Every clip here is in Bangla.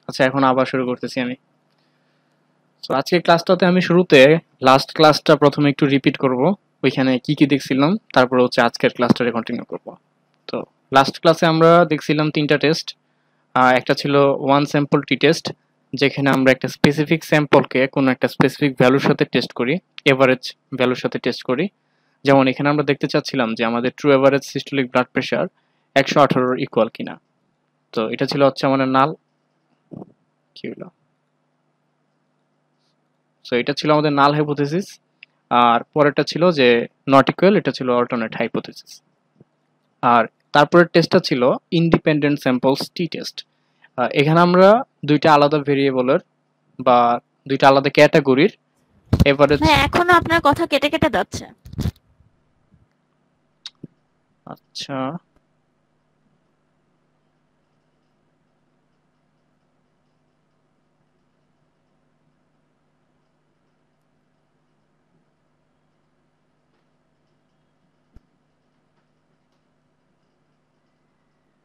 আচ্ছা, এখন আবার শুরু করতেছি আমি। তো আজকের ক্লাসটাতে আমি শুরুতে লাস্ট ক্লাসটা প্রথমে একটু রিপিট করব, ওইখানে কি কি দেখছিলাম, তারপর হচ্ছে আজকের ক্লাসটারে কন্টিনিউ করব। তো লাস্ট ক্লাসে আমরা দেখছিলাম তিনটা টেস্ট। একটা ছিল ওয়ান স্যাম্পল টি টেস্ট, যেখানে আমরা একটা স্পেসিফিক স্যাম্পলকে কোনো একটা স্পেসিফিক ভ্যালুর সাথে টেস্ট করি, এভারেজ ভ্যালুর সাথে টেস্ট করি। যেমন এখানে আমরা দেখতে চাচ্ছিলাম যে আমাদের true average systolic blood pressure 118 equal কিনা। তো এটা ছিল হচ্ছে আমাদের নাল, কি হলো, সো এটা ছিল আমাদের নাল হাইপোথেসিস। আর পরেরটা ছিল যে নট ইকুয়াল, এটা ছিল অল্টারনেট হাইপোথেসিস। আর তারপরের টেস্টটা ছিল ইন্ডিপেন্ডেন্ট স্যাম্পলস টি টেস্ট। এখানে আমরা দুইটা আলাদা ভেরিয়েবলের বা দুইটা আলাদা ক্যাটাগরির এভারেজ। ভাই এখনো আপনার কথা কেটে কেটে যাচ্ছে। আচ্ছা,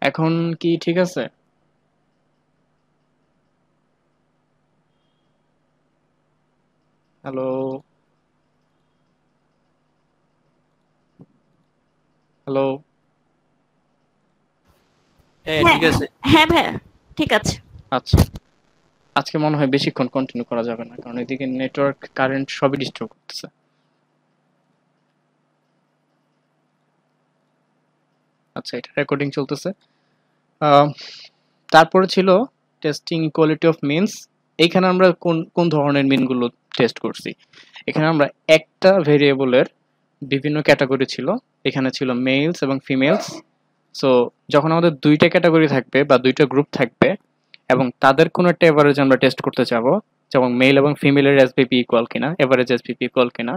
এখন কি ঠিক আছে? Hello, hello. হ্যাঁ হ্যাঁ ঠিক আছে। হ্যাঁ ভাইয়া, ঠিক আছে। আচ্ছা, আজকে মনে হয় বেশিক্ষণ কন্টিনিউ করা যাবে না, কারণ এদিকে নেটওয়ার্ক, কারেন্ট সবই ডিস্টার্ব করতেছে। আচ্ছা, এটা রেকর্ডিং চলতেছে। আহ, তারপরে ছিল টেস্টিং ইকুয়ালিটি অফ মিনস। এইখানে আমরা কোন কোন ধরনের মিনগুলো টেস্ট করছি। এখানে আমরা একটা ভেরিয়েবলের বিভিন্ন ক্যাটাগরি ছিল, এখানে ছিল মেলস এবং ফিমেলস। সো যখন আমাদের দুইটা ক্যাটাগরি থাকবে বা দুইটা গ্রুপ থাকবে এবং তাদের কোনো একটা এভারেজ আমরা টেস্ট করতে চাবো, যেমন মেল এবং ফিমেলের এসবিপি ইকুয়াল কিনা, এভারেজ এসবিপি ইকুয়াল কিনা,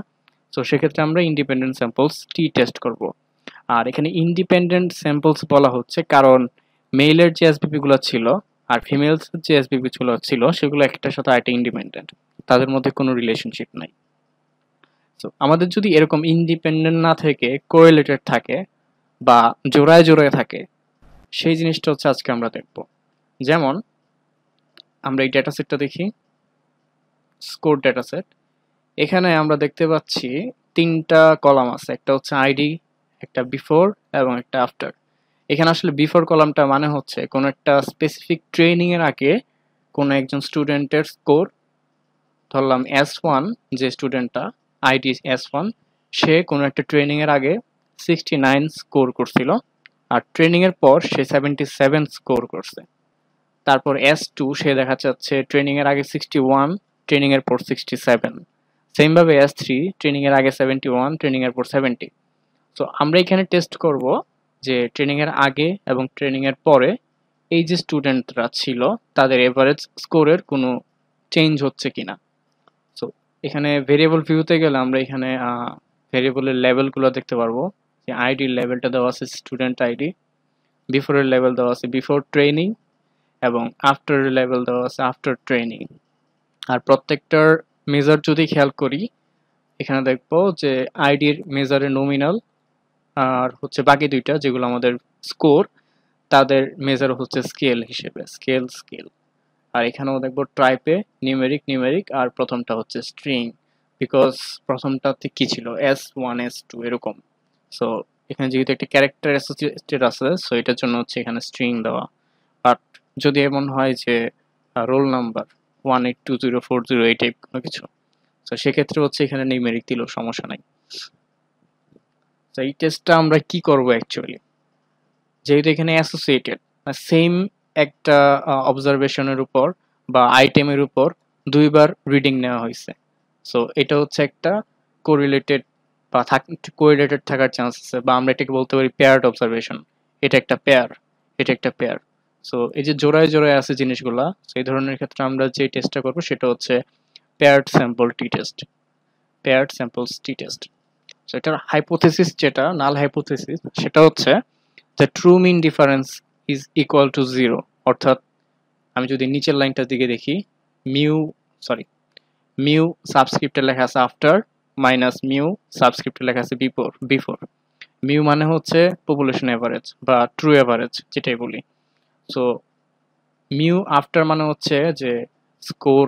সো সেক্ষেত্রে আমরা ইন্ডিপেন্ডেন্ট স্যাম্পলস টি টেস্ট করব। আর এখানে ইন্ডিপেন্ডেন্ট স্যাম্পলস বলা হচ্ছে কারণ মেইলের যে এসবিপি গুলো ছিল আর ফিমেলস যে এসবিপি ছিল সেগুলো একটার সাথে আরেকটা ইন্ডিপেন্ডেন্ট, তাদের মধ্যে কোনো রিলেশনশিপ নাই। তো আমাদের যদি এরকম ইন্ডিপেন্ডেন্ট না থেকে কোরিলেটেড থাকে বা জোড়ায় জোড়ায় থাকে, সেই জিনিসটা হচ্ছে আজকে আমরা দেখব। যেমন আমরা এই ডেটা সেটটা দেখি, স্কোর ডেটা সেট। এখানে আমরা দেখতে পাচ্ছি তিনটা কলাম আছে, একটা হচ্ছে আইডি, একটা বিফোর এবং একটা আফটার। এখানে আসলে বিফোর কলামটা মানে হচ্ছে কোনো একটা স্পেসিফিক ট্রেনিং এর আগে কোনো একজন স্টুডেন্টের স্কোর। ধরলাম S1, যে স্টুডেন্টটা আইডি S1, সে কোনো একটা ট্রেনিং এর আগে 69 স্কোর করছিল, আর ট্রেনিং এর পর সে 77 স্কোর করছে। তারপর S2, সে দেখা যাচ্ছে ট্রেনিং এর আগে 61, ট্রেনিং এর পর 67। সেম ভাবে S3, ট্রেনিং এর আগে 71, ট্রেনিং এর পর 70। তো আমরা এখানে টেস্ট করব যে ট্রেনিং এর আগে এবং ট্রেনিং এর পরে এই যে স্টুডেন্টরা ছিল তাদের এভারেজ স্কোরের কোনো চেঞ্জ হচ্ছে কিনা। সো এখানে ভেরিয়েবল ভিউতে গেলে আমরা এখানে ভেরিয়েবলের লেভেলগুলো দেখতে পারবো, যে আইডির লেভেলটা দেওয়া আছে স্টুডেন্ট আইডি, বিফোরের লেভেল দেওয়া আছে বিফোর ট্রেনিং, এবং আফটারের লেভেল দেওয়া আছে আফটার ট্রেনিং। আর প্রত্যেকটার মেজার যদি খেয়াল করি, এখানে দেখবো যে আইডির মেজারে নমিনাল, আর হচ্ছে বাকি দুইটা যেগুলো আমাদের স্কোর, তাদের মেজার হচ্ছে স্কেল হিসেবে, স্কেল স্কেল। আর এখানেও দেখবো ট্রাইপে নিউমেরিক নিউমেরিক, আর প্রথমটা হচ্ছে স্ট্রিং, বিকজ প্রথমটাতে কি ছিল S1 S2 এরকম। সো এখানে যেহেতু একটা ক্যারেক্টার অ্যাসোসিয়েটেড আছে, সো এটার জন্য হচ্ছে এখানে স্ট্রিং দেওয়া। বাট যদি এমন হয় যে রোল নাম্বার 1820408 এই টাইপ কোনো কিছু, তো সেক্ষেত্রে হচ্ছে এখানে নিউমেরিক দিলেও সমস্যা নাই। তো এই টেস্টটা আমরা কি করব অ্যাকচুয়ালি, যেহেতু এখানে অ্যাসোসিয়েটেড, সেম একটা অবজারভেশনের উপর বা আইটেমের উপর দুইবার রিডিং নেওয়া হয়েছে। সো এটা হচ্ছে একটা কোরিলেটেড বা কোরিলেটেড থাকার চান্স আছে, বা আমরা এটাকে বলতে পারি পেয়ার্ড অবজারভেশন। এটা একটা পেয়ার, এটা একটা পেয়ার। সো এই যে জোড়ায় জোড়ায় আছে জিনিসগুলা, সেই ধরনের ক্ষেত্রে আমরা যে টেস্টটা করবো সেটা হচ্ছে পেয়ার্ড স্যাম্পল টি টেস্ট, পেয়ার্ড স্যাম্পলস টি টেস্ট। সো এটার হাইপোথেসিস, যেটা নাল হাইপোথেসিস, সেটা হচ্ছে the true mean difference is equal to 0। অর্থাৎ আমি যদি নিচের লাইনটার দিকে দেখি, মিউ, সরি, মিউ সাবস্ক্রিপ্টে লেখা আছে আফটার, মাইনাস মিউ সাবস্ক্রিপ্টে লেখা আছে বিফোর। বিফোর মিউ মানে হচ্ছে পপুলেশন এভারেজ বা ট্রু এভারেজ যেটাই বলি। সো মিউ আফটার মানে হচ্ছে যে স্কোর,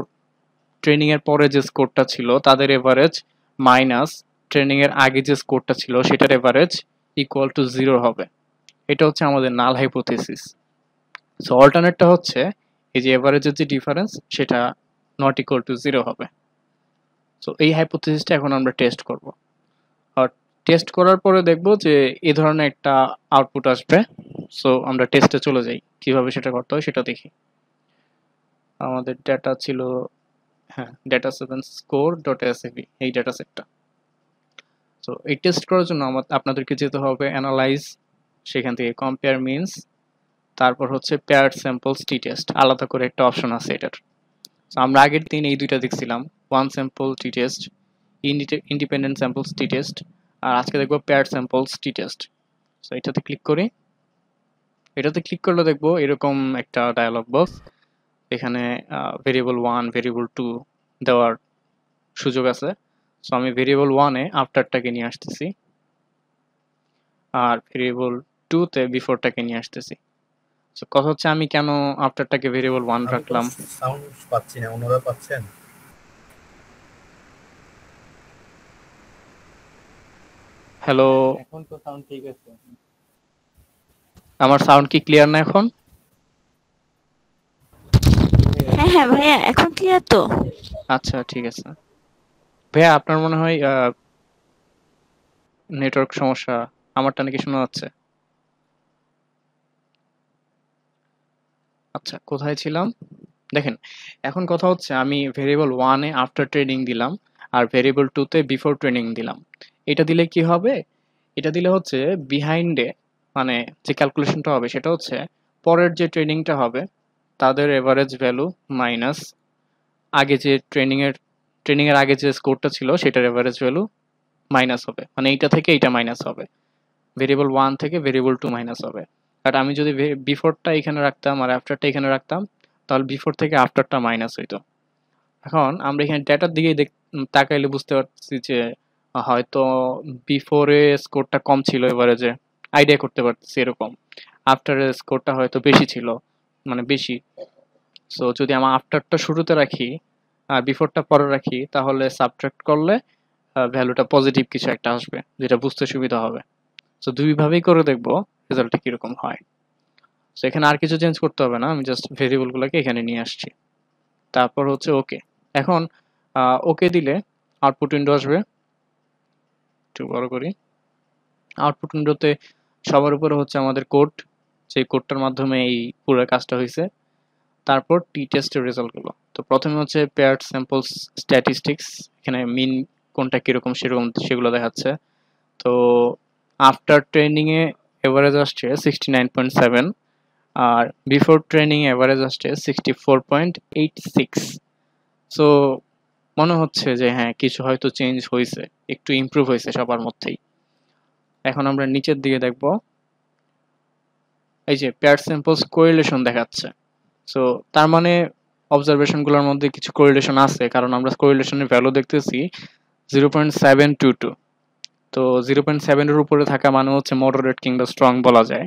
ট্রেনিং এর পরে যে স্কোরটা ছিল তাদের এভারেজ মাইনাস ট্রেনিং এর আগে যে স্কোরটা ছিল সেটার এভারেজ ইকুয়াল টু 0 হবে। এটা হচ্ছে আমাদের নাল হাইপোথিসিস। সো অল্টারনেটটা হচ্ছে এই যে এভারেজের যে ডিফারেন্স সেটা নট ইকুয়াল টু 0 হবে। সো এই হাইপোথিসিসটা এখন আমরা টেস্ট করব। আর টেস্ট করার পরে দেখব যে এই ধরনের একটা আউটপুট আসবে। সো আমরা টেস্টে চলে যাই, কিভাবে সেটা করতে হয় সেটা দেখি। আমাদের ডেটা ছিল, হ্যাঁ, ডেটা 7 স্কোর ডট এসএভি, এই ডেটা সেটটা। তো এই টেস্ট করার জন্য আপনাদেরকে যেতে হবে অ্যানালাইজ, সেখান থেকে কম্পেয়ার মিনস, তারপর হচ্ছে পেয়ার্ড স্যাম্পলস টি টেস্ট, আলাদা করে একটা অপশন আছে এটার। তো আমরা আগের দিন এই দুইটা দেখছিলাম, ওয়ান স্যাম্পল টি টেস্ট, ইন্ডিপেন্ডেন্ট স্যাম্পলস টি টেস্ট, আর আজকে দেখবো পেয়ার্ড স্যাম্পলস টি টেস্ট। সো এটাতে ক্লিক করি। এটাতে ক্লিক করলে দেখবো এরকম একটা ডায়ালগ বক্স, এখানে ভেরিয়েবল 1 ভেরিয়েবল 2 দেওয়ার সুযোগ আছে। সো আমি ভেরিয়েবল 1-এ আফটারটাকে নিয়ে আসতেছি, আর ভেরিয়েবল 2-তে বিফোরটাকে নিয়ে আসতেছি। সো কথা হচ্ছে আমি কেন আফটারটাকে ভেরিয়েবল 1 আমি তো রাখলাম। সাউন্ড পাচ্ছি না, ওনারা পাচ্ছেন? হ্যালো, এখন তো সাউন্ড ঠিক আছে। আমার সাউন্ড কি ক্লিয়ার না এখন? হ্যাঁ হ্যাঁ ভাইয়া, এখন ক্লিয়ার তো? আচ্ছা ঠিক আছে। ভাইয়া আপনার মনে হয় নেটওয়ার্ক সমস্যা, আমারটা নাকি শোনা যাচ্ছে? আচ্ছা, কোথায় ছিলাম? দেখেন, এখন কথা হচ্ছে আমি ভেরিয়েবল 1-এ আফটার ট্রেনিং দিলাম, আর ভেরিয়েবল 2-তে বিফোর ট্রেনিং দিলাম। এটা দিলে কি হবে? এটা দিলে হচ্ছে বিহাইন্ডে, মানে যে ক্যালকুলেশনটা হবে সেটা হচ্ছে পরের যে ট্রেনিংটা হবে তাদের এভারেজ ভ্যালু মাইনাস আগে যে ট্রেনিং এর আগে যে স্কোরটা ছিল সেটার এভারেজ ভ্যালু মাইনাস হবে, মানে এইটা থেকে এইটা মাইনাস হবে, ভেরিয়েবল 1 থেকে ভেরিয়েবল 2 মাইনাস হবে। আর আমি যদি বিফোরটা এখানে রাখতাম আর আফটারটা এখানে রাখতাম, তাহলে বিফোর থেকে আফটারটা মাইনাস হইতো। এখন আমরা এখানে ডেটার দিকে তাকাইলে বুঝতে পারছি যে হয়তো বিফোরে স্কোরটা কম ছিল এভারেজে, আইডিয়া করতে পারতেছি এরকম। আফটারের স্কোরটা হয়তো বেশি ছিল, মানে বেশি। সো যদি আমার আফটারটা শুরুতে রাখি আর বিফোরটা পরে রাখি, তাহলে সাবট্রাক্ট করলে ভ্যালুটা পজিটিভ কিছু একটা আসবে, যেটা বুঝতে সুবিধা হবে। সো দুইভাবেই করে দেখবো রেজাল্টটা কিরকম হয়। সো এখানে আর কিছু চেঞ্জ করতে হবে না, আমি জাস্ট ভেরিয়েবলগুলোকে এখানে নিয়ে আসছি। তারপর হচ্ছে ওকে। এখন ওকে দিলে আউটপুট উইন্ডো আসবে, একটু বড় করি। আউটপুট উইন্ডোতে সবার উপরে হচ্ছে আমাদের কোড, সেই কোডটার মাধ্যমে এই পুরো কাজটা হয়েছে। তারপর টি টেস্টের রেজাল্টগুলো, তো প্রথমে হচ্ছে পেয়ার্ড স্যাম্পলস স্ট্যাটিস্টিক্স, এখানে মিন কোনটা কিরকম সেরকম সেগুলো দেখাচ্ছে। তো আফটার ট্রেনিংয়ে এভারেজ আসছে 69.7, আর বিফোর ট্রেনিং এভারেজ আসছে 64.86। সো মনে হচ্ছে যে হ্যাঁ, কিছু হয়তো চেঞ্জ হয়েছে, একটু ইমপ্রুভ হয়েছে সবার মধ্যেই। এখন আমরা নিচের দিকে দেখব, এই যে পেয়ার স্যাম্পলস কোরিলেশন দেখাচ্ছে। সো তার মানে অবজারভেশনগুলোর মধ্যে কিছু কোরিলেশন আছে, কারণ আমরা কোরিলেশনের ভ্যালু দেখতেছি 0.722। তো 0.7-এর উপরে থাকা মানে হচ্ছে মডারেট কিংবা স্ট্রং বলা যায়।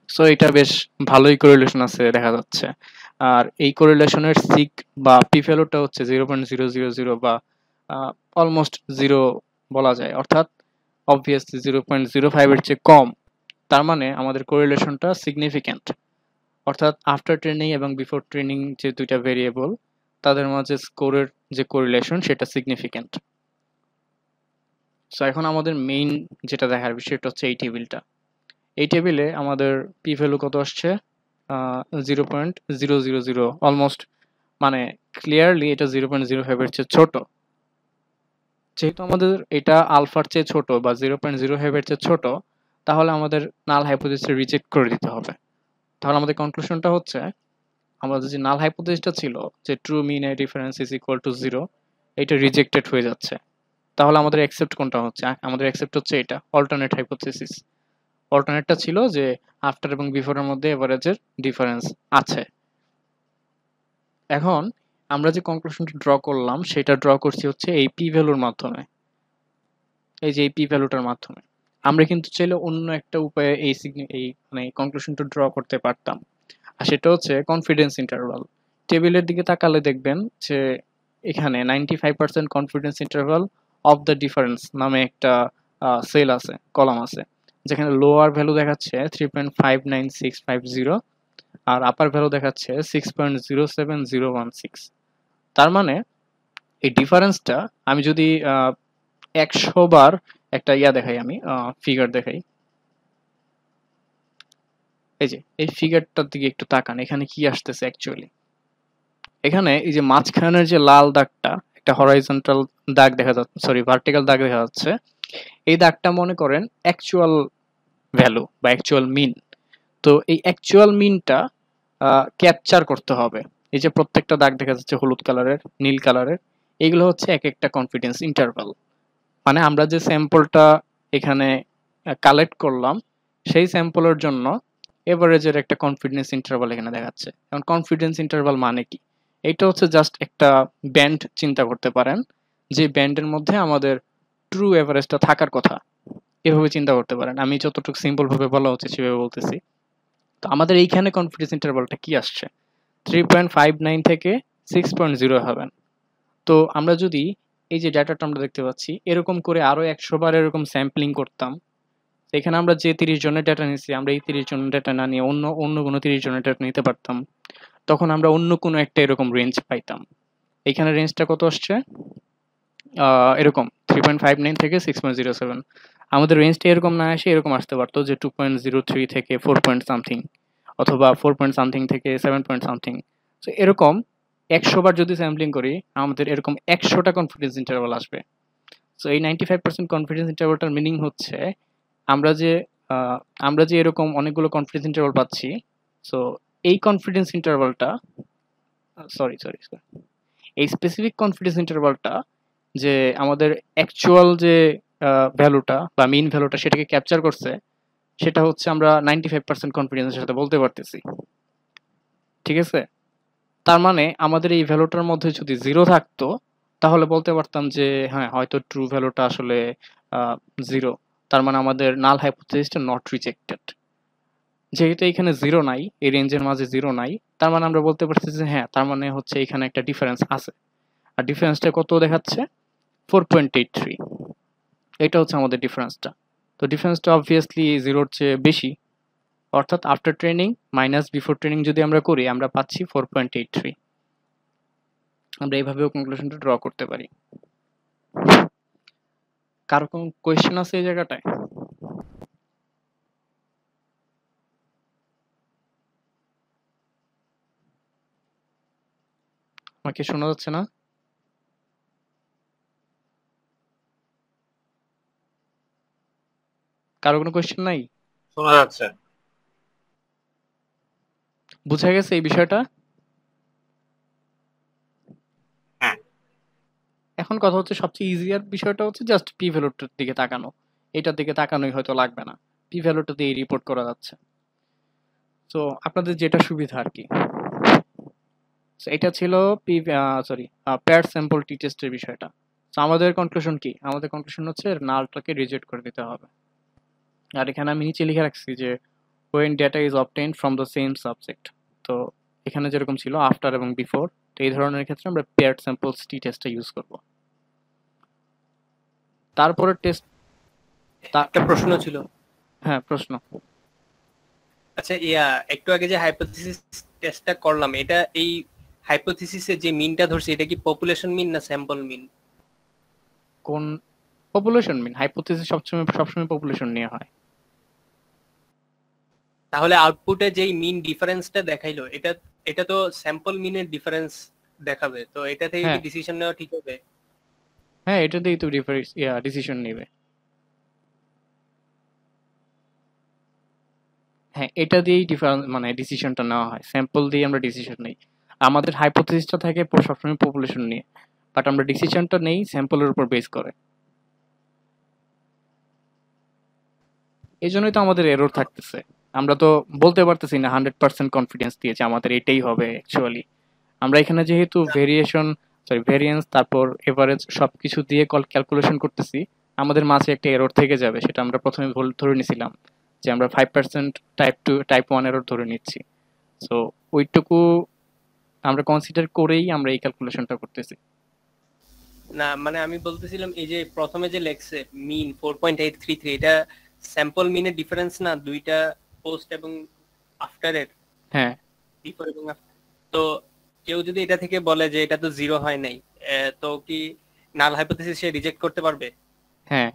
সো এটা বেশ ভালোই কোরিলেশন আছে দেখা যাচ্ছে। আর এই কোরিলেশনের সিক বা পি ভ্যালুটা হচ্ছে 0.000 বা অলমোস্ট জিরো বলা যায়, অর্থাৎ অবভিয়াসলি 0.05-এর চেয়ে কম। তার মানে আমাদের কোরিলেশনটা সিগনিফিক্যান্ট, অর্থাৎ আফটার ট্রেনিং এবং বিফোর ট্রেনিং যে দুইটা ভেরিয়েবল তাদের মাঝে স্কোরের যে কোরিলেশন সেটা সিগনিফিক্যান্ট। সো এখন আমাদের মেইন যেটা দেখার বিষয়টা হচ্ছে এই টেবিলটা। এই টেবিলে আমাদের পি ভ্যালু কত আসছে? 0.000, অলমোস্ট, মানে ক্লিয়ারলি এটা 0.05-এর চেয়ে ছোট। যেহেতু আমাদের এটা আলফার চেয়ে ছোট বা 0.05-এর চেয়ে ছোট, তাহলে আমাদের নাল হাইপোথিসিস রিজেক্ট করে দিতে হবে। তাহলে আমাদের কনক্লুশনটা হচ্ছে, আমাদের যে নাল হাইপোথিসিসটা ছিল যে true mean a difference is equal to 0, এটা রিজেক্টেড হয়ে যাচ্ছে। তাহলে আমাদের অ্যাকসেপ্ট কোনটা হচ্ছে? আমাদের অ্যাকসেপ্ট হচ্ছে এটা, অল্টারনেট হাইপোথিসিস। অল্টারনেটটা ছিল যে আফটার এবং বিফোরের মধ্যে এভারেজের ডিফারেন্স আছে। এখন আমরা যে কনক্লুশনটা ড্র করলাম সেটা ড্র করছি হচ্ছে এই পি ভ্যালুর মাধ্যমে, এই যে এই পি ভ্যালুটার মাধ্যমে। আমরা কিন্তু চাইলে অন্য একটা উপায়ে এই মানে কনক্লুশনটা ড্র করতে পারতাম। আর সেটা হচ্ছে কনফিডেন্স ইন্টারভাল। টেবিলের দিকে তাকালে দেখবেন যে এখানে 95% confidence interval of the difference নামে একটা সেল আছে, কলাম আছে, যেখানে লোয়ার ভ্যালু দেখাচ্ছে 3.599650 আর আপার ভ্যালু দেখাচ্ছে 6.07016। তার মানে এই ডিফারেন্সটা আমি যদি 100 বার একটা দেখাই, আমি ফিগার দেখাই, এই যে এই ফিগারটার দিকে একটু তাকান, এখানে কি আসতেছে অ্যাকচুয়ালি। এখানে এই যে মাঝখানের যে লাল দাগটা, একটা হরাইজন্টাল দাগ দেখা যাচ্ছে, সরি ভার্টিক্যাল দাগ দেখা যাচ্ছে, এই দাগটা মনে করেন অ্যাকচুয়াল ভ্যালু বা অ্যাকচুয়াল মিন। তো এই অ্যাকচুয়াল মিনটা ক্যাপচার করতে হবে। এই যে প্রত্যেকটা দাগ দেখা যাচ্ছে হলুদ কালারের, নীল কালারের, এগুলো হচ্ছে এক একটা কনফিডেন্স ইন্টারভাল। মানে আমরা যে স্যাম্পলটা এখানে কালেক্ট করলাম, সেই স্যাম্পলের জন্য এভারেজের একটা কনফিডেন্স ইন্টারভাল এখানে দেখাচ্ছে। এখন কনফিডেন্স ইন্টারভাল মানে কি? এটা হচ্ছে জাস্ট একটা ব্যান্ড চিন্তা করতে পারেন, যে ব্যান্ডের মধ্যে আমাদের ট্রু এভারেজটা থাকার কথা, এভাবে চিন্তা করতে পারেন। আমি যতটুকু সিম্পল ভাবে বলা হচ্ছে সেভাবে বলতেছি। তো আমাদের এইখানে কনফিডেন্স ইন্টারভালটা কি আসছে? 3.59 থেকে 6.0 হবেন। তো আমরা যদি এই যে ডাটাটা আমরা দেখতে পাচ্ছি, এরকম করে আরো 100 বার এরকম স্যাম্পলিং করতাম, এখানে আমরা যে 30 জনের ডাটা নিচ্ছি, আমরা এই 30 জনের ডাটা না নিয়ে অন্য অন্য কোনো 30 জনের ডাটা নিতে পারতাম, তখন আমরা অন্য কোনো একটা এরকম রেঞ্জ পাইতাম। এখানে রেঞ্জটা কত আসছে? এরকম 3.59 থেকে 6.07। আমাদের রেঞ্জটা এরকম না আসে, এরকম আসতে পারতো যে 2.03 থেকে 4 পয়েন্ট সামথিং, অথবা 4 পয়েন্ট সামথিং থেকে 7 পয়েন্ট সামথিং। সো এরকম 100 বার যদি স্যাম্পলিং করি, আমাদের এরকম 100টা কনফিডেন্স ইন্টারভাল আসবে। সো এই 95% কনফিডেন্স ইন্টারভালটার মিনিং হচ্ছে আমরা যে এরকম অনেকগুলো কনফিডেন্স ইন্টারভাল পাচ্ছি, সো এই কনফিডেন্স ইন্টারভালটা, সরি সরি এই স্পেসিফিক কনফিডেন্স ইন্টারভালটা যে আমাদের অ্যাকচুয়াল যে ভ্যালুটা বা মিন ভ্যালুটা সেটাকে ক্যাপচার করছে, সেটা হচ্ছে আমরা 95% কনফিডেন্সের সাথে বলতে পারতেছি। ঠিক আছে? তার মানে আমাদের এই ভ্যালুটার মধ্যে যদি 0 থাকতো, তাহলে বলতে পারতাম যে হ্যাঁ, হয়তো ট্রু ভ্যালুটা আসলে 0। তার মানে আমাদের নাল হাইপোথিসিসটা নট রিজেক্টেড। যেহেতু এখানে 0 নাই, এই রেঞ্জের মাঝে 0 নাই, তার মানে আমরা বলতে পারছি যে হ্যাঁ, তার মানে হচ্ছে এখানে একটা ডিফারেন্স আছে। আর ডিফারেন্সটা কত দেখাচ্ছে? 4.83। এটা হচ্ছে আমাদের ডিফারেন্সটা। তো ডিফারেন্সটা অবভিয়াসলি 0-র চেয়ে বেশি, অর্থাৎ after training minus before training যদি আমরা করি, আমরা পাচ্ছি 4.83। আমরা এইভাবেও কনক্লুশনটা ড্র করতে পারি। কারো কোনো কোয়েশ্চেন আছে এই জায়গাটায়? আমাকে শোনা যাচ্ছে না? কারো কোনো কোয়েশ্চেন নাই? শোনা যাচ্ছে। বুঝা গেছে এই বিষয়টা? হ্যাঁ। এখন কথা হচ্ছে সবচেয়ে ইজিয়ার বিষয়টা হচ্ছে জাস্ট পি ভ্যালুটার দিকে তাকানো। এটার দিকে তাকানোই হয়তো লাগবে না, পি ভ্যালুটা দিয়ে রিপোর্ট করা যাচ্ছে। তো আপনাদের যেটা সুবিধা আর কি। So, এটা ছিল পি পেয়ার স্যাম্পল টি টেস্টের বিষয়টা। তো আমাদের কনক্লুশন কি? আমাদের কনক্লুশন হচ্ছে নালটাকে রিজেক্ট করে দিতে হবে। আর এখানে আমি নিচে লিখে রাখছি যে when data is obtained from the same subject। তো এখানে যেরকম ছিল আফটার এবং বিফোর, তো এই ধরনের ক্ষেত্রে আমরা পেয়ার স্যাম্পলস টি টেস্টটা ইউজ করব। তারপরে টেস্ট, একটা প্রশ্ন ছিল। হ্যাঁ প্রশ্ন। আচ্ছা, একটু আগে যে হাইপোথিসিস টেস্টটা করলাম, এটা এই হাইপোথিসিসে যে মিনটা ধরছে, এটা কি পপুলেশন মিন না স্যাম্পল মিন? কোন পপুলেশন মিন? হাইপোথিসিস সবসময় পপুলেশন নিয়ে হয়। তাহলে আউটপুটে যেই মিন ডিফারেন্সটা দেখাইলো, এটা তো স্যাম্পল মিনের ডিফারেন্স দেখাবে, তো এটা থেকে কি ডিসিশন নেওয়া ঠিক হবে? হ্যাঁ, এটা দিয়েই তো ডিসিশন নেবে। হ্যাঁ, এটা দিয়েই মানে ডিসিশনটা নেওয়া হয়, স্যাম্পল দিয়ে আমরা ডিসিশন নেই। আমাদের হাইপোথিসিসটা থাকে সবসময় পপুলেশন নিয়ে, বাট আমরা ডিসিশনটা নেই স্যাম্পলের উপর বেস করে। এই জন্যই তো আমাদের এরর থাকতেছে। আমরা তো বলতে পারতেছি না 100% কনফিডেন্স দিয়েছে আমাদের এটাই হবে অ্যাকচুয়ালি। আমরা এখানে যেহেতু ভেরিয়েন্স তারপর এভারেজ সবকিছু দিয়ে ক্যালকুলেশন করতেছি, আমাদের মাঝে একটা এরর থেকে যাবে। সেটা আমরা প্রথমে ধরে নিছিলাম যে আমরা 5% টাইপ 1 এরর ধরে নিচ্ছি। সো ওইটুকু আমরা কনসিডার করেই আমরা এই ক্যালকুলেশনটা করতেছি। না মানে আমি বলতেছিলাম এই যে প্রথমে যে লেখছে মিন 4.833 এটা স্যাম্পল মিনের ডিফারেন্স না দুইটা পোস্ট এবং আফটারের? হ্যাঁ বিফোর এবং after। তো কেউ যদি এটা থেকে বলে যে এটা তো জিরো হয় নাই, তো কি নাল হাইপোথিসিস সে রিজেক্ট করতে পারবে? হ্যাঁ,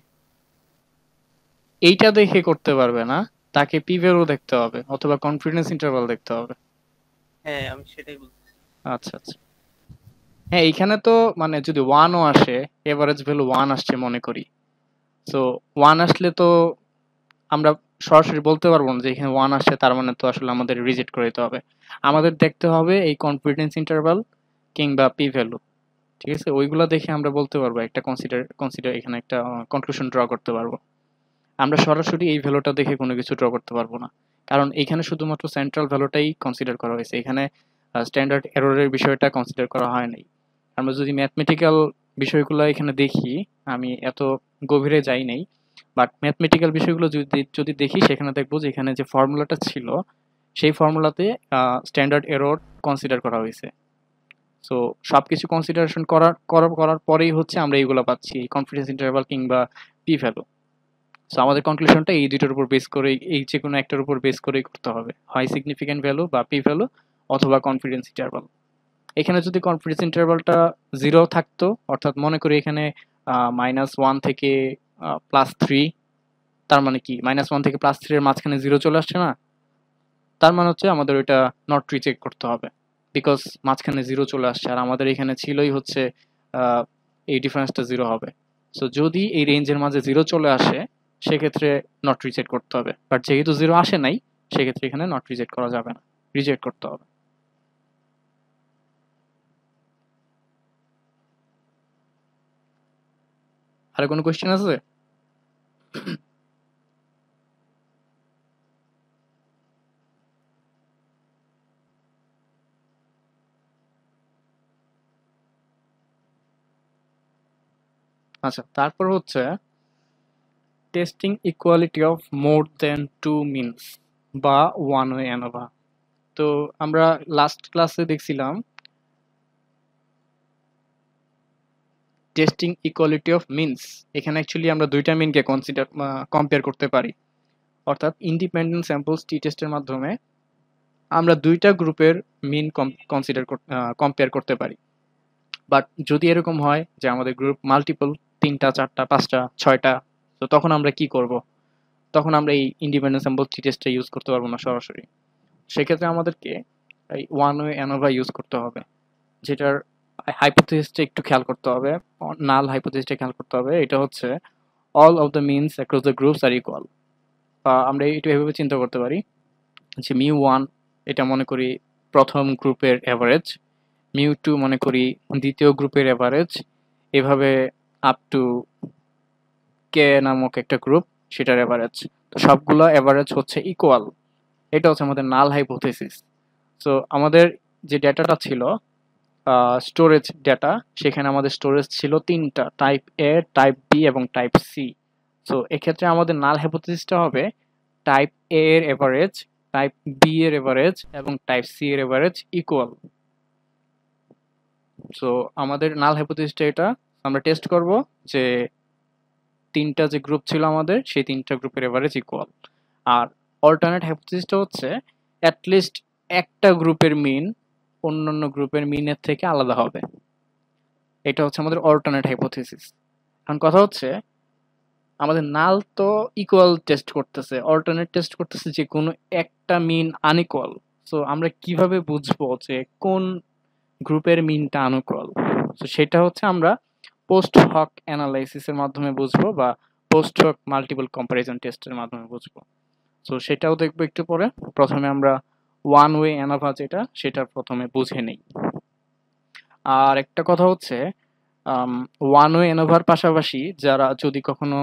এইটা দেখে করতে পারবে না, তাকে পি ভ্যালু দেখতে হবে অথবা কনফিডেন্স ইন্টারভাল দেখতে হবে। হ্যাঁ আমি সেটাই বলছি। আচ্ছা আচ্ছা, হ্যাঁ এইখানে তো মানে যদি ওয়ানও আসে, এভারেজ ভ্যালু ওয়ান আসছে মনে করি, সো ওয়ান আসলে তো আমরা সরাসরি বলতে পারবো না যে এখানে ওয়ান আসছে, তার মানে তো আসলে আমাদের রিজেক্ট করে দিতে হবে। আমাদের দেখতে হবে এই কনফিডেন্স ইন্টারভাল কিংবা পি ভ্যালু, ঠিক আছে, ওইগুলো দেখে আমরা বলতে পারবো একটা কনসিডার এখানে একটা কনক্লুশন ড্র করতে পারবো। আমরা সরাসরি এই ভ্যালুটা দেখে কোনো কিছু ড্র করতে পারবো না, কারণ এখানে শুধুমাত্র সেন্ট্রাল ভ্যালুটাই কনসিডার করা হয়েছে, এখানে স্ট্যান্ডার্ড এররের বিষয়টা কনসিডার করা হয় নাই। আমরা যদি ম্যাথমেটিক্যাল বিষয়গুলো এখানে দেখি, আমি এত গভীরে যাই নাই, বাট ম্যাথমেটিক্যাল বিষয়গুলো যদি যদি দেখি সেখানে দেখবো যে এখানে যে ফর্মুলাটা ছিল সেই ফর্মুলাতে স্ট্যান্ডার্ড এরর কনসিডার করা হয়েছে। সো সবকিছু কনসিডারেশন করার করার করার পরেই হচ্ছে আমরা এইগুলো পাচ্ছি, কনফিডেন্স ইন্টারভাল কিংবা পি ভ্যালু। সো আমাদের কনক্লুশনটা এই দুইটার উপর বেস করে, এই যে কোনো একটার উপর বেস করেই করতে হবে, হয় সিগনিফিক্যান্ট ভ্যালু বা পি ভ্যালু অথবা কনফিডেন্স ইন্টারভাল। এখানে যদি কনফিডেন্স ইন্টারভালটা জিরো থাকতো, অর্থাৎ মনে করি এখানে -1 থেকে +3, তার মানে কি -1 থেকে +3 এর মাঝখানে জিরো চলে আসছে না, তার মানে হচ্ছে আমাদের ওইটা নট রিচেক করতে হবে, বিকজ মাঝখানে জিরো চলে আসছে আর আমাদের এখানে ছিলই হচ্ছে এই ডিফারেন্সটা জিরো হবে। সো যদি এই রেঞ্জের মাঝে জিরো চলে আসে সেক্ষেত্রে নট রিজেক্ট করতে হবে, বাট যেহেতু জিরো আসে নাই সেক্ষেত্রে এখানে নট রিজেক্ট করা যাবে না, রিজেক্ট করতে হবে। আর কোনো কোয়েশ্চেন আছে? আচ্ছা, তারপর হচ্ছে testing equality of more than two means বা ওয়ান ওয়ে অ্যানোভা। তো আমরা লাস্ট ক্লাসে দেখছিলাম টেস্টিং ইকুয়ালিটি অফ মিনস, এখানে অ্যাকচুয়ালি আমরা দুইটা মিনকে কম্পেয়ার করতে পারি, অর্থাৎ ইন্ডিপেন্ডেন্ট স্যাম্পলস টি টেস্টের মাধ্যমে আমরা দুইটা গ্রুপের মিন কম্পেয়ার করতে পারি। বাট যদি এরকম হয় যে আমাদের গ্রুপ মাল্টিপল, 3টা 4টা 5টা 6টা, তো তখন আমরা কি করব? তখন আমরা এই ইন্ডিপেন্ডেন্ট স্যাম্পল টি টেস্টটা ইউজ করতে পারবো না সরাসরি, সেক্ষেত্রে আমাদেরকে এই ওয়ান ওয়ে অ্যানোভা ইউজ করতে হবে, যেটার হাইপোথিসিসটা একটু খেয়াল করতে হবে, নাল হাইপোথিসিসটা খেয়াল করতে হবে। এটা হচ্ছে all of the means across the groups আর ইকুয়াল। আমরা এটা এভাবে চিন্তা করতে পারি যে মিউ 1 এটা মনে করি প্রথম গ্রুপের অ্যাভারেজ, মিউ 2 মনে করি দ্বিতীয় গ্রুপের অ্যাভারেজ, এভাবে আপ টু কে নামক একটা গ্রুপ সেটার অ্যাভারেজ। তো সবগুলো অ্যাভারেজ হচ্ছে ইকুয়াল, এটা হচ্ছে আমাদের নাল হাইপোথিসিস। সো আমাদের যে ডেটাটা ছিল স্টোরেজ ডেটা, সেখানে আমাদের স্টোরেজ ছিল 3টা, টাইপ এ, টাইপ বি এবং টাইপ সি। সো এক্ষেত্রে আমাদের নাল হাইপোথিসিসটা হবে টাইপ এ এর এভারেজ, টাইপ বি এর এভারেজ এবং টাইপ সি এর এভারেজ ইকুয়াল। সো আমাদের নাল হাইপোথিসিসটা এটা, আমরা টেস্ট করব যে 3টা যে গ্রুপ ছিল আমাদের সেই 3টা গ্রুপের এভারেজ ইকুয়াল। আর অল্টারনেট হাইপোথিসিসটা হচ্ছে অ্যাটলিস্ট একটা গ্রুপের মিন অন্যান্য গ্রুপের মিনের থেকে আলাদা হবে, এটা হচ্ছে আমাদের অল্টারনেট হাইপোথিসিস। এখন কথা হচ্ছে আমাদের নাল তো ইকুয়াল টেস্ট করতেছে, অল্টারনেট টেস্ট করতেছে যে কোনো একটা মিন আনইকুয়াল। সো আমরা কিভাবে বুঝবো যে কোন গ্রুপের মিনটা আনইকুয়াল? তো সেটা হচ্ছে আমরা পোস্ট হক অ্যানালাইসিসের মাধ্যমে বুঝবো বা পোস্ট হক মাল্টিপল কম্পারিজন টেস্টের মাধ্যমে বুঝবো। সো সেটাও দেখবো একটু পরে। প্রথমে আমরা ওয়ান ওয়ে অ্যানোভা যেটা সেটা প্রথমে বুঝে নেই। আর একটা কথা হচ্ছে ওয়ান ওয়ে অ্যানোভার পাশাপাশি যারা যদি কখনো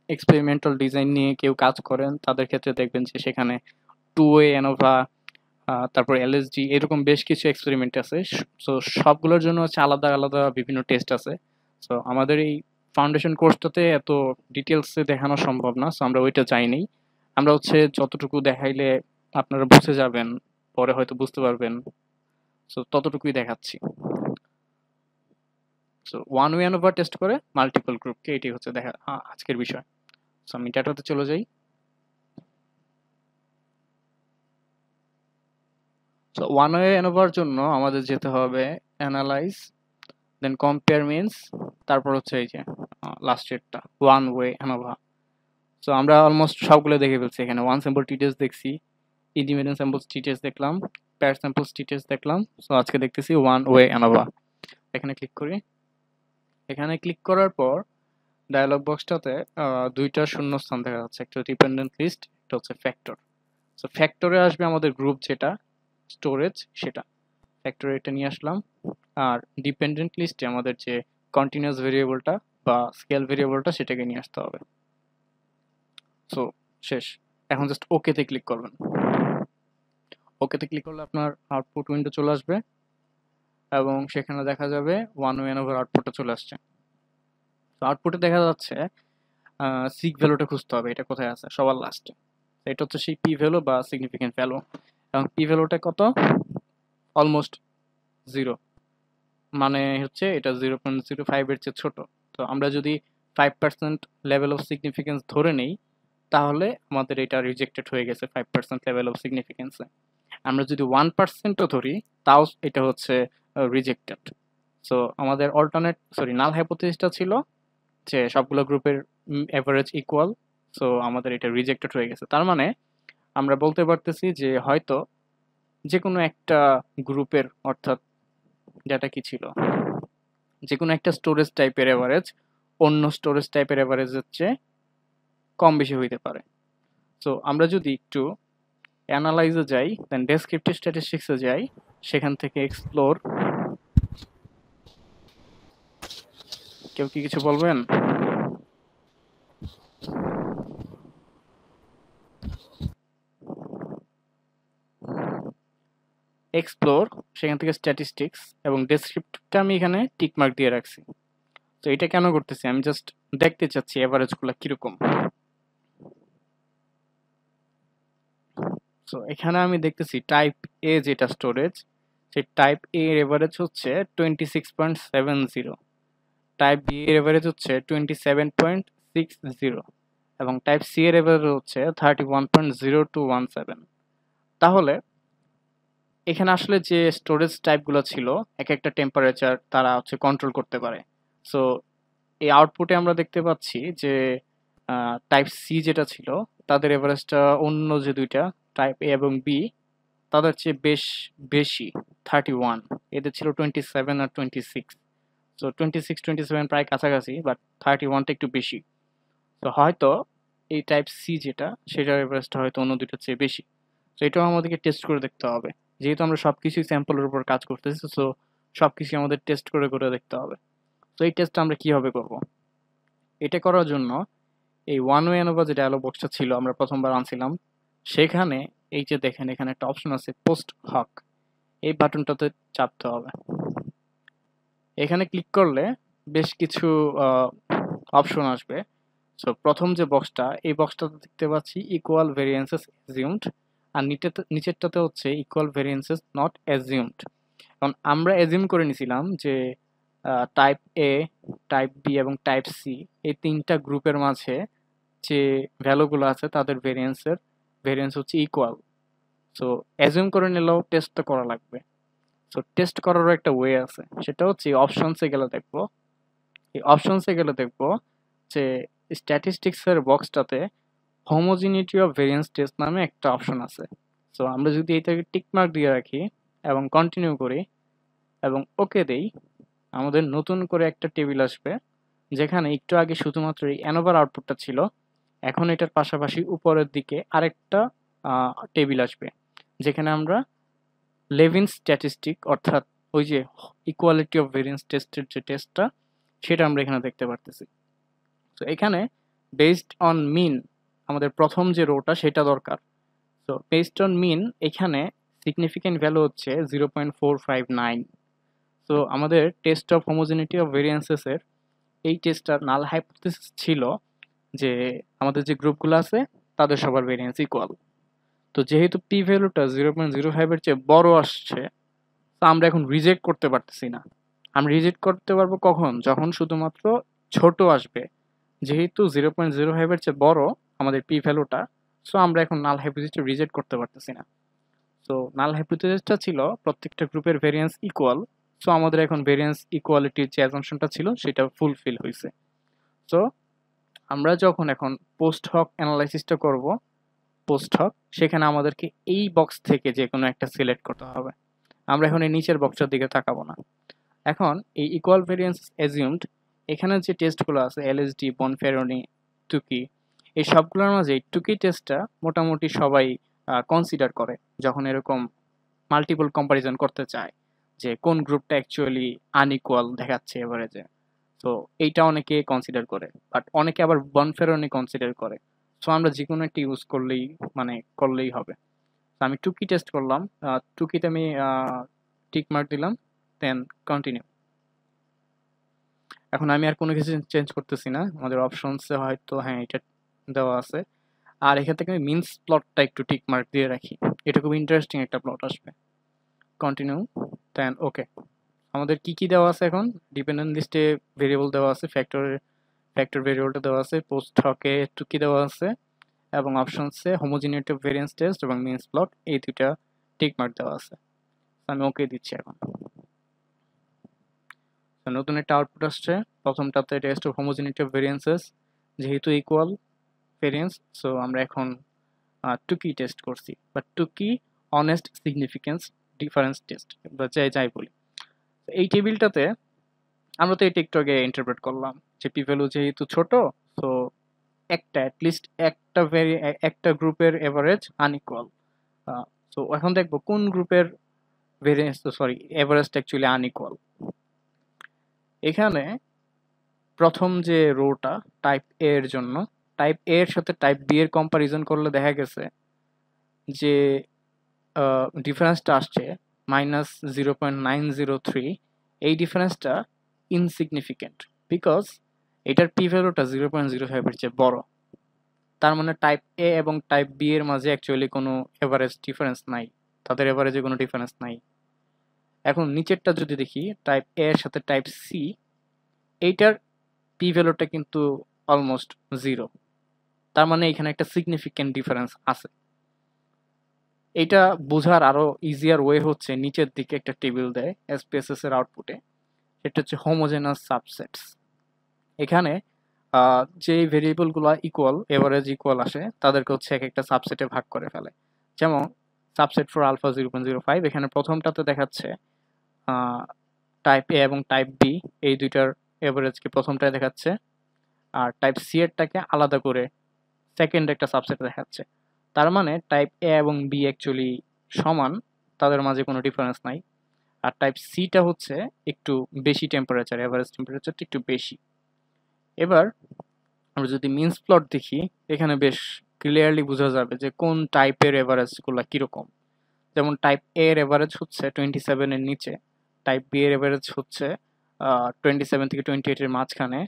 এক্সপেরিমেন্টাল ডিজাইন নিয়ে কেউ কাজ করেন তাদের ক্ষেত্রে দেখবেন যে সেখানে টু ওয়ে অ্যানোভা, তারপর এলএসডি, এরকম বেশ কিছু এক্সপেরিমেন্ট আছে। সো সবগুলোর জন্য হচ্ছে আলাদা আলাদা বিভিন্ন টেস্ট আছে। সো আমাদের এই ফাউন্ডেশন কোর্সটাতে এত ডিটেলসে দেখানো সম্ভব না, সো আমরা ওইটা চাইনি। আমরা হচ্ছে যতটুকু দেখাইলে আপনারা বুঝে যাবেন পরে হয়তো বুঝতে পারবেন। সো ততটুকুই দেখাচ্ছি। So one way ANOVA test করে মাল্টিপল গ্রুপকে, এটাই হচ্ছে দেখা আজকের বিষয়। সো আমি ডেটাতে চলে যাই। সো ওয়ান ওয়ে অ্যানোভার জন্য আমাদের যেতে হবে অ্যানালাইজ, দেন কম্পেয়ার মিনস, তারপর হচ্ছে এই যে লাস্টেরটা ওয়ান ওয়ে অ্যানোভা। সো আমরা অলমোস্ট সবগুলো দেখে ফেলছি। এখানে ওয়ান স্যাম্পল টি টেস্ট দেখছি, ইন্ডিপেন্ডেন্ট স্যাম্পলস টি টেস্ট দেখলাম, পেয়ার স্যাম্পলস টি টেস্ট দেখলাম। সো আজকে দেখতেছি ওয়ান ওয়ে অ্যানোভা। এখানে ক্লিক করি। এখানে ক্লিক করার পর ডায়ালগ বক্সটাতে দুইটা শূন্যস্থান দেখা যাচ্ছে, একটা ডিপেন্ডেন্ট লিস্ট, একটা হচ্ছে ফ্যাক্টর। সো ফ্যাক্টরে আসবে আমাদের গ্রুপ যেটা স্টোরেজ, সেটা ফ্যাক্টরে এটা নিয়ে আসলাম। আর ডিপেন্ডেন্ট লিস্টে আমাদের যে কন্টিনিউয়াস ভেরিয়েবলটা বা স্কেল ভেরিয়েবলটা সেটাকে নিয়ে আসতে হবে। সো শেষ। এখন জাস্ট ওকেতে ক্লিক করবেন। ওকেতে ক্লিক করলে আপনার আউটপুট উইন্ডো চলে আসবে এবং সেখানে দেখা যাবে ওয়ান ওয়ে অ্যানোভার আউটপুটটা চলে আসছে। তো আউটপুটে দেখা যাচ্ছে সিগ ভ্যালুটা খুঁজতে হবে, এটা কোথায় আছে, সবার লাস্টে। এটা হচ্ছে সেই পি ভ্যালু বা সিগনিফিকেন্ট ভ্যালু, এবং পি ভ্যালুটা কত, অলমোস্ট 0, মানে হচ্ছে এটা 0.05 এর চেয়ে ছোট। তো আমরা যদি 5% লেভেল অফ সিগনিফিকেন্স ধরে নেই তাহলে আমাদের এটা রিজেক্টেড হয়ে গেছে 5% লেভেল অফ সিগনিফিকেন্সে। আমরা যদি 1%ও ধরি তাও এটা হচ্ছে রিজেক্টেড। সো আমাদের নাল হাইপোথিসিসটা ছিল যে সবগুলো গ্রুপের এভারেজ ইকুয়াল। সো আমাদের এটা রিজেক্টেড হয়ে গেছে। তার মানে আমরা বলতে পারতেছি যে হয়তো যে কোনো একটা গ্রুপের, অর্থাৎ যেটা কি ছিল, যে কোনো একটা স্টোরেজ টাইপের এভারেজ অন্য স্টোরেজ টাইপের এভারেজের চেয়ে কম বেশি হইতে পারে। সো আমরা যদি একটু অ্যানালাইজে যাই, দেন ডেসক্রিপটিভ স্ট্যাটিস্টিক্সে যাই, সেখান থেকে এক্সপ্লোর, কেউ কি কিছু বলবেন? এক্সপ্লোর, সেখান থেকে স্ট্যাটিস্টিক্স এবং ডেসক্রিপটিভটা আমি এখানে টিক মার্ক দিয়ে রাখছি। তো এটা কেন করতেছি, আমি জাস্ট দেখতে চাচ্ছি এভারেজগুলো কিরকম। সো এখানে আমি দেখতেছি টাইপ এ যেটা স্টোরেজ, সেই টাইপ এ এর এভারেজ হচ্ছে 26.70, টাইপ বি এর এভারেজ হচ্ছে 27.60 এবং টাইপ সি এর এভারেজ হচ্ছে 31.0217। তাহলে এখানে আসলে যে স্টোরেজ টাইপগুলো ছিল এক একটা টেম্পারেচার তারা হচ্ছে কন্ট্রোল করতে পারে। সো এই আউটপুটে আমরা দেখতে পাচ্ছি যে টাইপ সি যেটা ছিল তাদের এভারেজটা অন্য যে দুইটা টাইপ এ এবং বি তাদের চেয়ে বেশি 31, এদের ছিল 27 আর 26। সো 26-27 প্রায় কাছাকাছি, বাট 31টা একটু বেশি। তো হয়তো এই টাইপ সি যেটা সেটার এভারেজটা হয়তো অন্য দুইটার চেয়ে বেশি। তো এটাও আমাদেরকে টেস্ট করে দেখতে হবে, যেহেতু আমরা সবকিছুই স্যাম্পলের উপর কাজ করতেছি। সো সবকিছু আমাদের টেস্ট করে করে দেখতে হবে। তো এই টেস্টটা আমরা কিভাবে করব, এটা করার জন্য এই ওয়ান ওয়ে অ্যানোভা যে ডায়ালগ বক্সটা ছিল আমরা প্রথমবার আনছিলাম, সেখানে এই যে দেখেন এখানে একটা অপশন আছে পোস্ট হক, এই বাটনটাতে চাপতে হবে। এখানে ক্লিক করলে বেশ কিছু অপশন আসবে। সো প্রথম যে বক্সটা, এই বক্সটাতে দেখতে পাচ্ছি ইকুয়াল ভেরিয়েন্সেস অ্যাজিউমড, আর নিচেরটাতে হচ্ছে ইকুয়াল ভেরিয়েন্সেস নট অ্যাজিউমড। কারণ আমরা অ্যাজিউম করে নিছিলাম যে টাইপ এ, টাইপ বি এবং টাইপ সি এই তিনটা গ্রুপের মাঝে যে ভ্যালুগুলো আছে তাদের ভেরিয়েন্স হচ্ছে ইকুয়াল। সো অ্যাজিউম করে নিলেও টেস্ট তো করা লাগবে। সো টেস্ট করারও একটা ওয়ে আছে, সেটা হচ্ছে অপশনসে গেলে দেখবো, এই অপশনসে গেলে দেখবো যে স্ট্যাটিস্টিক্সের বক্সটাতে হোমোজিনিটি অফ ভেরিয়েন্স টেস্ট নামে একটা অপশন আছে। সো আমরা যদি এইটাকে টিক মার্ক দিয়ে রাখি এবং কন্টিনিউ করি এবং ওকে দেই, আমাদের নতুন করে একটা টেবিল আসবে যেখানে একটু আগে শুধুমাত্র এই অ্যানোভার আউটপুটটা ছিল, এখন এটার পাশাপাশি উপরের দিকে আরেকটা টেবিল আসবে যেখানে আমরা লেভিন স্ট্যাটিস্টিক, অর্থাৎ ওই যে ইকুয়ালিটি অফ ভেরিয়েন্স টেস্টের যে টেস্টটা সেটা আমরা এখানে দেখতে পারতেছি। তো এখানে বেসড অন মিন আমাদের প্রথম যে রোটা সেটা দরকার। তো বেসড অন মিন এখানে সিগনিফিকেন্ট ভ্যালু হচ্ছে 0.459। তো আমাদের টেস্ট অফ হোমোজেনিটি অফ ভেরিয়েন্সেসের এই টেস্টটার নাল হাইপোথিসিস ছিল যে আমাদের যে গ্রুপগুলো আছে তাদের সবার ভেরিয়েন্স ইকুয়াল। তো যেহেতু পি ভ্যালুটা 0.05 এর চেয়ে বড় আসছে, তো আমরা এখন রিজেক্ট করতে পারতেছি না। আমরা রিজেক্ট করতে পারবো কখন? যখন শুধুমাত্র ছোট আসবে। যেহেতু 0.05 এর চেয়ে বড় আমাদের পি ভ্যালুটা, সো আমরা এখন নাল হাইপোথিসিসটা রিজেক্ট করতে পারতেছি না। সো নাল হাইপোথিসিসটা ছিল প্রত্যেকটা গ্রুপের ভেরিয়েন্স ইকুয়াল। সো আমাদের এখন ভেরিয়েন্স ইকুয়ালিটির যে অ্যাজাম্পশনটা ছিল সেটা ফুলফিল হয়েছে। সো আমরা যখন এখন পোস্ট হক অ্যানালাইসিসটা করব, পোস্ট হক, সেখানে আমাদেরকে এই বক্স থেকে যে কোনো একটা সিলেক্ট করতে হবে। আমরা এখন এই নিচের বক্সটার দিকে তাকাবো না। এখন এই ইকুয়াল ভেরিয়েন্স অ্যাজিউমড, এখানে যে টেস্টগুলো আছে এলএসডি, বনফেরনি, টুকি, এই সবগুলোর মাঝে এই টুকি টেস্টটা মোটামুটি সবাই কনসিডার করে যখন এরকম মাল্টিপল কম্পারিজন করতে চায় যে কোন গ্রুপটা অ্যাকচুয়ালি আনইকুয়াল দেখাচ্ছে এভারেজে। তো এইটা অনেকে কনসিডার করে, বাট অনেকে আবার বনফেরনি কনসিডার করে। সো আমরা যে কোনো একটা ইউজ করলেই হবে। তো আমি টুকি টেস্ট করলাম, টুকিতে আমি টিক মার্ক দিলাম, দেন কন্টিনিউ। এখন আমি আর কোনো কিছু চেঞ্জ করতেছি না, আমাদের অপশনসে হয়তো হ্যাঁ এটা দেওয়া আছে। আর এখান থেকে আমি মিনস প্লটটা একটু টিক মার্ক দিয়ে রাখি, এটা খুব ইন্টারেস্টিং একটা প্লট আসবে। কন্টিনিউ, দেন ওকে। আমাদের কি কি দেওয়া আছে এখন? ডিপেন্ডেন্ট লিস্টে ভেরিয়েবল দেওয়া আছে, ফ্যাক্টর ভেরিয়েবলটা দেওয়া আছে, পোস্ট হকে টুকি দেওয়া আছে, এবং অপশনসে হোমোজিনিটি ভেরিয়েন্স টেস্ট এবং মিনস প্লট, এই দুইটা টিক মার্ক দেওয়া আছে। আমি ওকে দিচ্ছি এখন। নতুন একটা আউটপুট আসছে, প্রথমটাতে টেস্ট অফ হোমোজিনিটি অফ ভেরিয়েন্সেস, যেহেতু ইকুয়াল ভেরিয়েন্স, সো আমরা এখন টুকি টেস্ট করছি, বা টুকি অনেস্ট সিগনিফিকেন্স ডিফারেন্স টেস্ট, বা যাই বলি। এই টেবিলটাতে আমরা তো এটা একটু আগে ইন্টারপ্রেট করলাম যে পি ভ্যালু যেহেতু ছোট, সো অ্যাটলিস্ট একটা গ্রুপের এভারেজ আনইকুয়াল। সো এখন দেখবো কোন গ্রুপের ভেরিয়েন্স, সরি, এভারেজটা অ্যাকচুয়ালি আনইকুয়াল। এখানে প্রথম যে রোটা টাইপ এ এর জন্য, টাইপ এ এর সাথে টাইপ বি এর কম্পারিজন করলে দেখা গেছে যে ডিফারেন্সটা আসছে -0.903। এই ডিফারেন্সটা ইনসিগনিফিকেন্ট, বিকজ এটার পি ভ্যালুটা 0.05 এর চেয়ে বড়। তার মানে টাইপ এ এবং টাইপ বি এর মাঝে অ্যাকচুয়ালি কোনো এভারেজ ডিফারেন্স নাই, তাদের এভারেজে কোনো ডিফারেন্স নাই। এখন নিচেরটা যদি দেখি, টাইপ এ এর সাথে টাইপ সি, এইটার পি ভ্যালুটা কিন্তু অলমোস্ট 0। তার মানে এখানে একটা সিগনিফিকেন্ট ডিফারেন্স আছে। এটা বোঝার আরো ইজিয়ার ওয়ে হচ্ছে নিচের দিকে একটা টেবিল দেয় এসপিএসএস এর আউটপুটে, সেটা হচ্ছে হোমোজেনাস সাবসেটস। এখানে যে ভেরিয়েবলগুলো ইকুয়াল, এভারেজ ইকুয়াল আসে, তাদেরকে হচ্ছে এক একটা সাবসেটে ভাগ করে ফেলে। যেমন সাবসেট ফর আলফা 0.05, এখানে প্রথমটাতে দেখাচ্ছে টাইপ এ এবং টাইপ বি এই দুইটার এভারেজকে প্রথমটায় দেখাচ্ছে, আর টাইপ সি এরটাকে আলাদা করে সেকেন্ড একটা সাবসেটে দেখাচ্ছে। তার মানে টাইপ এ এবং বি অ্যাকচুয়ালি সমান, তাদের মাঝে কোনো ডিফারেন্স নাই। আর টাইপ সিটা হচ্ছে একটু বেশি টেম্পারেচার, এভারেজ টেম্পারেচারটা একটু বেশি। এবার আমরা যদি মিনস প্লট দেখি, এখানে বেশ ক্লিয়ারলি বোঝা যাবে যে কোন টাইপের এভারেজগুলো কীরকম। যেমন টাইপ এ এর এভারেজ হচ্ছে 27 এর নিচে, টাইপ বি এর এভারেজ হচ্ছে 27 থেকে 28 এর মাঝখানে,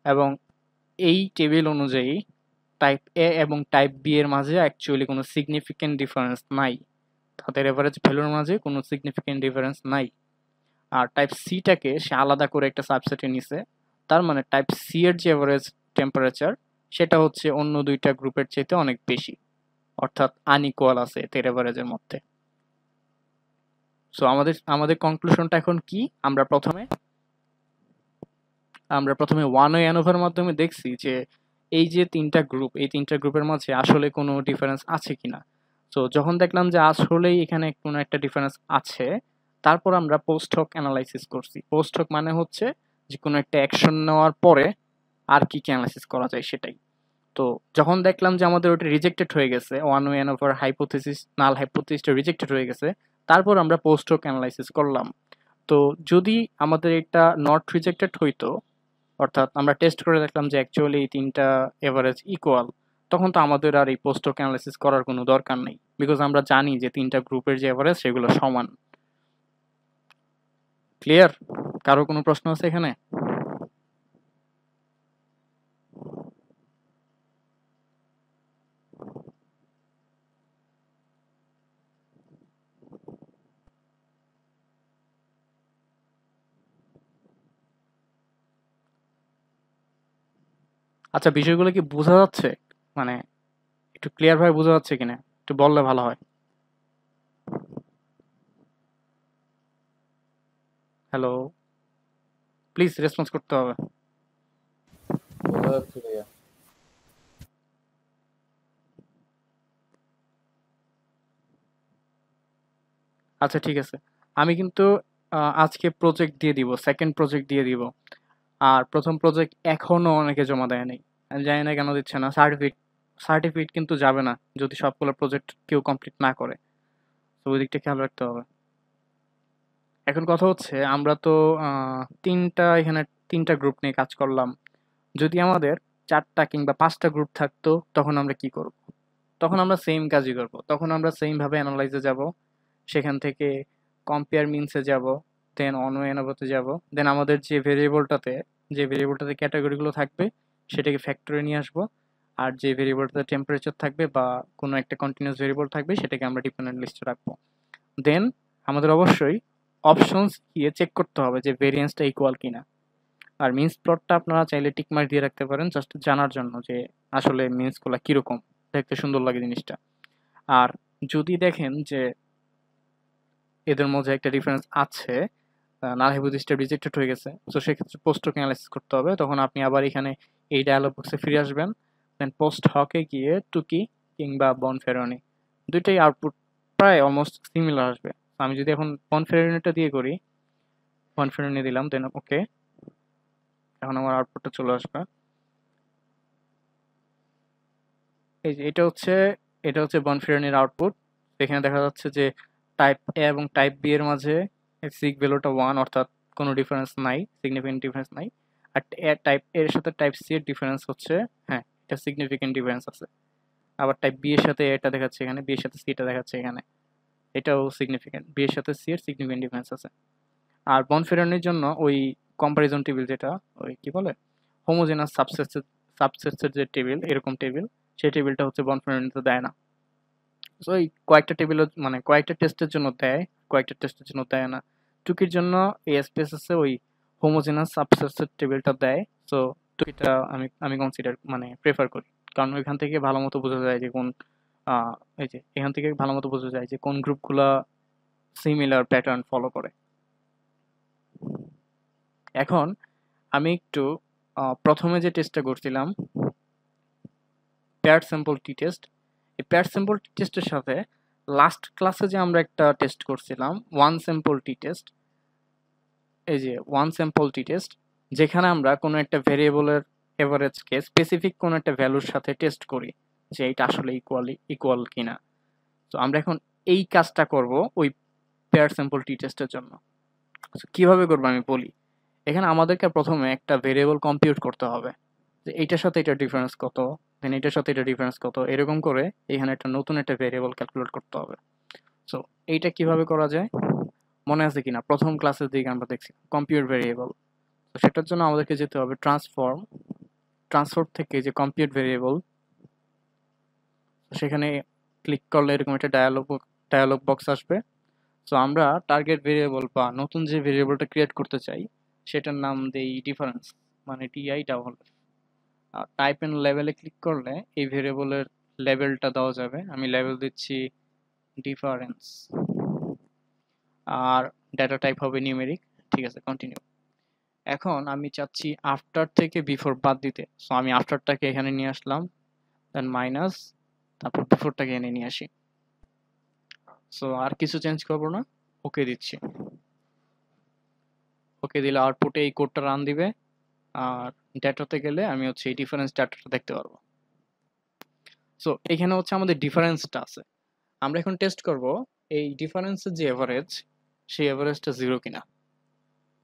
এবং এই টেবিল অনুযায়ী টাইপ এ এবং টাইপ বি এর মাঝে অ্যাকচুয়ালি কোনো সিগনিফিকেন্ট ডিফারেন্স নাই, তাদের এভারেজ ভ্যালুর মাঝে কোনো সিগনিফিকেন্ট ডিফারেন্স নাই। আর টাইপ সিটাকে সে আলাদা করে একটা সাবসেটে নিছে, তার মানে টাইপ সি এর যে এভারেজ টেম্পারেচার সেটা হচ্ছে অন্য দুইটা গ্রুপের চাইতে অনেক বেশি, অর্থাৎ আনইকুয়াল আছে এদের এভারেজের মধ্যে। সো আমাদের কনক্লুশনটা এখন কি? আমরা প্রথমে ওয়ান ওয়ে অ্যানোভার মাধ্যমে দেখছি যে এই যে তিনটা গ্রুপের মাঝে আসলে কোনো ডিফারেন্স আছে কিনা। সো যখন দেখলাম যে আসলেই এখানে কোনো একটা ডিফারেন্স আছে, তারপর আমরা পোস্ট হক অ্যানালাইসিস করছি। পোস্ট হক মানে হচ্ছে যে কোনো একটা অ্যাকশন নেওয়ার পরে আর কি অ্যানালাইসিস করা যায় সেটাই। তো যখন দেখলাম যে আমাদের ওটা রিজেক্টেড হয়ে গেছে, ওয়ান ওয়ে অ্যানোভার হাইপোথিসিস, নাল হাইপোথিসিসটা রিজেক্টেড হয়ে গেছে, তারপর আমরা পোস্ট হক অ্যানালাইসিস করলাম। তো যদি আমাদের এটা নট রিজেক্টেড হইতো, অর্থাৎ আমরা টেস্ট করে দেখলাম যে অ্যাকচুয়ালি এই তিনটা এভারেজ ইকুয়াল, তখন তো আমাদের আর এই পোস্ট হক অ্যানালাইসিস করার কোনো দরকার নেই, বিকজ আমরা জানি যে তিনটা গ্রুপের যে এভারেজ সেগুলো সমান। ক্লিয়ার? কারো কোনো প্রশ্ন আছে এখানে? আচ্ছা, বিষয়গুলো কি বোঝা যাচ্ছে? মানে একটু ক্লিয়ার ভাবে বোঝা যাচ্ছে কিনা একটু বললে ভালো হয়। হ্যালো, প্লিজ রেসপন্স করতে হবে। বোঝা যাচ্ছে ভাইয়া। আচ্ছা ঠিক আছে, আমি কিন্তু আজকে প্রজেক্ট দিয়ে দিব, সেকেন্ড প্রজেক্ট দিয়ে দিব। আর প্রথম প্রজেক্ট এখনো অনেকে জমা দেয় নাই, আমি জানি না কেন দিচ্ছে না। সার্টিফিকেট কিন্তু যাবে না যদি সবগুলো প্রজেক্ট কেউ কমপ্লিট না করে, তো ওই দিকটা খেয়াল রাখতে হবে। এখন কথা হচ্ছে আমরা তো এখানে তিনটা গ্রুপ নিয়ে কাজ করলাম। যদি আমাদের 4টা কিংবা 5টা গ্রুপ থাকতো তখন আমরা কি করব? তখন আমরা সেম কাজই করব, তখন আমরা সেম ভাবে অ্যানালাইজে যাব, সেখান থেকে কম্পেয়ার মিনসে যাব, দেন অনওয়ে এনাবোতে যাব, দেন আমাদের যে ভেরিয়েবলটাতে ক্যাটাগরিগুলো থাকবে সেটাকে ফ্যাক্টরে নিয়ে আসবো। আর যে ভেরিয়েবলটাতে টেম্পারেচার থাকবে বা কোনো একটা কন্টিনিউয়াস ভেরিয়েবল থাকবে সেটাকে আমরা ডিপেন্ডেন্ট লিস্টে রাখবো। দেন আমাদের অবশ্যই অপশনস গিয়ে চেক করতে হবে যে ভেরিয়েন্সটা ইকুয়াল কিনা। আর মিনস প্লটটা আপনারা চাইলে টিক মার্ক দিয়ে রাখতে পারেন জাস্ট জানার জন্য যে আসলে মিনসগুলো কিরকম, দেখতে সুন্দর লাগে জিনিসটা। আর যদি দেখেন যে এদের মধ্যে একটা ডিফারেন্স আছে, নাল হাইপোথিসিসটা রিজেক্টেড হয়ে গেছে, তো সেক্ষেত্রে পোস্টকে অ্যানালাইসিস করতে হবে। তখন আপনি আবার এখানে এই ডায়ালগ বক্সে ফিরে আসবেন, দেন পোস্ট হকে গিয়ে টুকি কিংবা বনফেরনি, দুইটাই আউটপুট প্রায় অলমোস্ট সিমিলার আসবে। আমি যদি এখন বনফেরনিটা দিয়ে করি, বনফেরনি দিলাম, দেন ওকে, এখন আমার আউটপুটটা চলে আসবে। এই যে এটা হচ্ছে বনফেরনির আউটপুট। এখানে দেখা যাচ্ছে যে টাইপ এ এবং টাইপ বি এর মাঝে সিগ ভ্যালুটা 1, অর্থাৎ কোনো ডিফারেন্স নাই, সিগনিফিকেন্ট ডিফারেন্স নাই। আর টাইপ এর সাথে টাইপ সি এর ডিফারেন্স হচ্ছে, হ্যাঁ, এটা সিগনিফিকেন্ট ডিফারেন্স আছে। আবার টাইপ বি এর সাথে এটা দেখাচ্ছে এখানে, বি এর সাথে সি এটা দেখাচ্ছে এখানে, এটাও সিগনিফিকেন্ট, বি এর সাথে সি এর সিগনিফিকেন্ট ডিফারেন্স আছে। আর বনফেরনির জন্য ওই কম্পারিজন টেবিল, যেটা ওই কি বলে হোমোজেনাস সাবসেটসের যে টেবিল, এরকম টেবিল, সেই টেবিলটা হচ্ছে বনফেরনিতে দেয় না। সো এই কয়েকটা টেবিল মানে কয়েকটা টেস্টের জন্য দেয়, কয়েকটা টেস্টের জন্য দেয় না। টুকির জন্য এই এসপিএসএস এ ওই হোমোজেনাস সাবসেটসের টেবিলটা দেয়। সো টুকিটা আমি কনসিডার মানে প্রেফার করি, কারণ ওইখান থেকে ভালো মতো বোঝা যায় যে কোন এই যে এখান থেকে ভালো মতো বোঝা যায় যে কোন গ্রুপগুলা সিমিলার প্যাটার্ন ফলো করে। এখন আমি একটু প্রথমে যে টেস্টটা করছিলাম পেয়ার স্যাম্পল টি টেস্ট, এই পেয়ার স্যাম্পল টি টেস্টের সাথে লাস্ট ক্লাসে যে আমরা একটা টেস্ট করছিলাম ওয়ান স্যাম্পল টি টেস্ট, এই যে ওয়ান স্যাম্পল টি টেস্ট, যেখানে আমরা কোনো একটা ভেরিয়েবলের এভারেজকে স্পেসিফিক কোনো একটা ভ্যালুর সাথে টেস্ট করি যে এটা আসলে ইকুয়াল কিনা। তো আমরা এখন এই কাজটা করব ওই পেয়ার স্যাম্পল টি টেস্টের জন্য। কিভাবে করবো আমি বলি। এখানে আমাদেরকে প্রথমে একটা ভেরিয়েবল কম্পিউট করতে হবে যে এইটার সাথে এটা ডিফারেন্স কত, দেন এটার সাথে এটা ডিফারেন্স কত, এরকম করে এখানে একটা নতুন একটা ভেরিয়েবল ক্যালকুলেট করতে হবে। সো এইটা কিভাবে করা যায় মনে আছে কিনা, প্রথম ক্লাসের দিকে আমরা দেখছি কম্পিউট ভেরিয়েবল। তো সেটার জন্য আমাদেরকে যেতে হবে ট্রান্সফর্ম থেকে যে কম্পিউট ভেরিয়েবল, সেখানে ক্লিক করলে এরকম একটা ডায়ালগ বক্স আসবে। সো আমরা টার্গেট ভেরিয়েবল বা নতুন যে ভেরিয়েবলটা ক্রিয়েট করতে চাই সেটার নাম দেই ডিফারেন্স, মানে টিআই ডাবল। আর টাইপ এন্ড লেভেলে ক্লিক করলে এই ভেরিয়েবলের লেভেলটা দেওয়া যাবে, আমি লেভেল দিচ্ছি ডিফারেন্স, আর ডেটা টাইপ হবে নিউমেরিক। ঠিক আছে, কন্টিনিউ। এখন আমি চাচ্ছি আফটার থেকে বিফোর বাদ দিতে, সো আমি আফটারটাকে এখানে নিয়ে আসলাম, দেন মাইনাস, তারপর বিফোরটাকে এনে নিয়ে আসি। সো আর কিছু চেঞ্জ করবো না, ওকে দিচ্ছি। ওকে দিলে আউটপুটে এই কোডটা রান দিবে, আর ডেটাতে গেলে আমি হচ্ছে এই ডিফারেন্স ডাটাটা দেখতে পারবো। সো এখানে হচ্ছে আমাদের ডিফারেন্সটা আছে, আমরা এখন টেস্ট করব এই ডিফারেন্সের যে এভারেজ, সেই এভারেজটা 0 কিনা।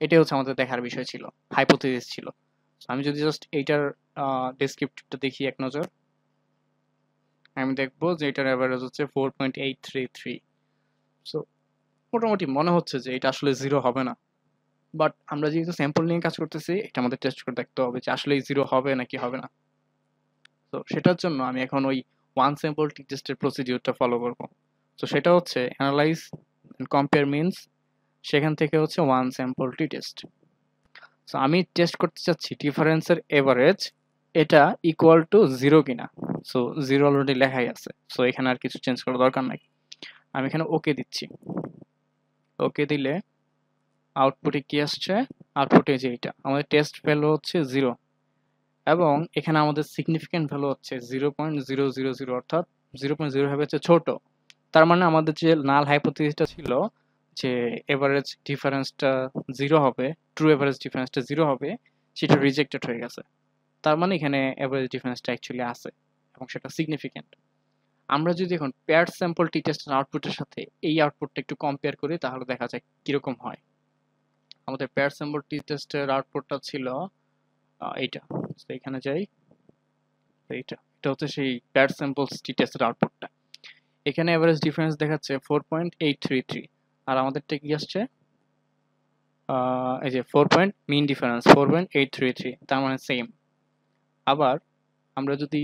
এটাই হচ্ছে আমাদের দেখার বিষয় ছিল, হাইপোথিসিস ছিল। আমি যদি জাস্ট এইটার ডেসক্রিপটিভটা দেখি এক নজর, আমি দেখবো যে এটার এভারেজ হচ্ছে 4.833। সো মোটামুটি মনে হচ্ছে যে এটা আসলে 0 হবে না, বাট আমরা যেহেতু স্যাম্পল নিয়ে কাজ করতেছি এটা আমাদের টেস্ট করে দেখতে হবে যে আসলে 0 হবে নাকি হবে না। তো সেটার জন্য আমি এখন ওই ওয়ান স্যাম্পল টি টেস্টের প্রসিডিউরটা ফলো করব। তো সেটা হচ্ছে অ্যানালাইজ কম্পেয়ার মিনস, সেখান থেকে হচ্ছে ওয়ান স্যাম্পল টি টেস্ট। সো আমি টেস্ট করতে চাচ্ছি ডিফারেন্সের এভারেজ এটা ইকুয়াল টু 0 কিনা। সো 0 অলরেডি লেখাই আছে, সো এখানে আর কিছু চেঞ্জ করার দরকার নাই। আমি এখানে ওকে দিচ্ছি। ওকে দিলে আউটপুটে কি আসছে? আউটপুটে যে এটা আমাদের টেস্ট ভ্যালু হচ্ছে 0 এবং এখানে আমাদের সিগনিফিক্যান্ট ভ্যালু হচ্ছে 0.000, অর্থাৎ 0.0 হবে হচ্ছে ছোট। তার মানে আমাদের যে নাল হাইপোথিসিসটা ছিল যে এভারেজ ডিফারেন্সটা 0 হবে, ট্রু এভারেজ ডিফারেন্সটা 0 হবে, সেটা রিজেক্টেড হয়ে গেছে। তার মানে এখানে এভারেজ ডিফারেন্সটা অ্যাকচুয়ালি আছে এবং সেটা সিগনিফিক্যান্ট। আমরা যদি এখন পেয়ার স্যাম্পল টি টেস্টের আউটপুটের সাথে এই আউটপুটটা একটু কম্পেয়ার করি তাহলে দেখা যায় কিরকম হয়। আমাদের পেয়ার স্যাম্পল টি টেস্টের আউটপুটটা ছিল এইটা। তো এখানে যাই, এইটা এটা হচ্ছে সেই পেয়ার স্যাম্পল টি টেস্টের আউটপুটটা। এখানে এভারেজ ডিফারেন্স দেখাচ্ছে 4.833 আর আমাদেরটা কি আসছে এই যে 4 পয়েন্ট মিন ডিফারেন্স 4.833, তার মানে সেম। আবার আমরা যদি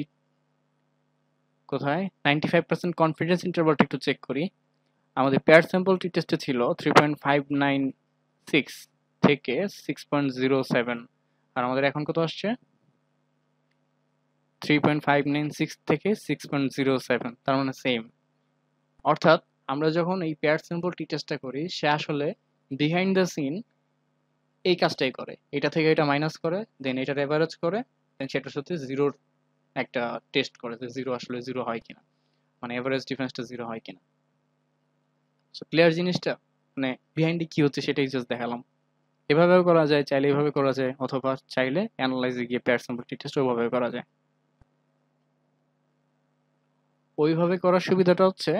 কোথায় 95% কনফিডেন্স ইন্টারভালটা একটু চেক করি, আমাদের পেয়ার স্যাম্পল টি টেস্টে ছিল 3.596 থেকে 6.07 আর আমাদের এখন কত আসছে 3.596 থেকে 6.07, তার মানে সেম। অর্থাৎ আমরা যখন এই পেয়ার স্যাম্পল টি টেস্টটা করি সে আসলে বিহাইন্ড দ্য সিন এই কাজটাই করে, এটা থেকে এটা মাইনাস করে, দেন এটার এভারেজ করে, দেন সেটার সাথে জিরোর একটা টেস্ট করে যে জিরো আসলে জিরো হয় কিনা, মানে এভারেজ ডিফারেন্সটা জিরো হয় কিনা। সো ক্লিয়ার জিনিসটা, মানে বিহাইন্ডে কি হচ্ছে সেটাই জাস্ট দেখালাম। এভাবেও করা যায়, চাইলে এভাবে করা যায়, অথবা চাইলে অ্যানালাইজে গিয়ে পেয়ার স্যাম্পল টি টেস্ট ওইভাবে করা যায়। ওইভাবে করার সুবিধাটা হচ্ছে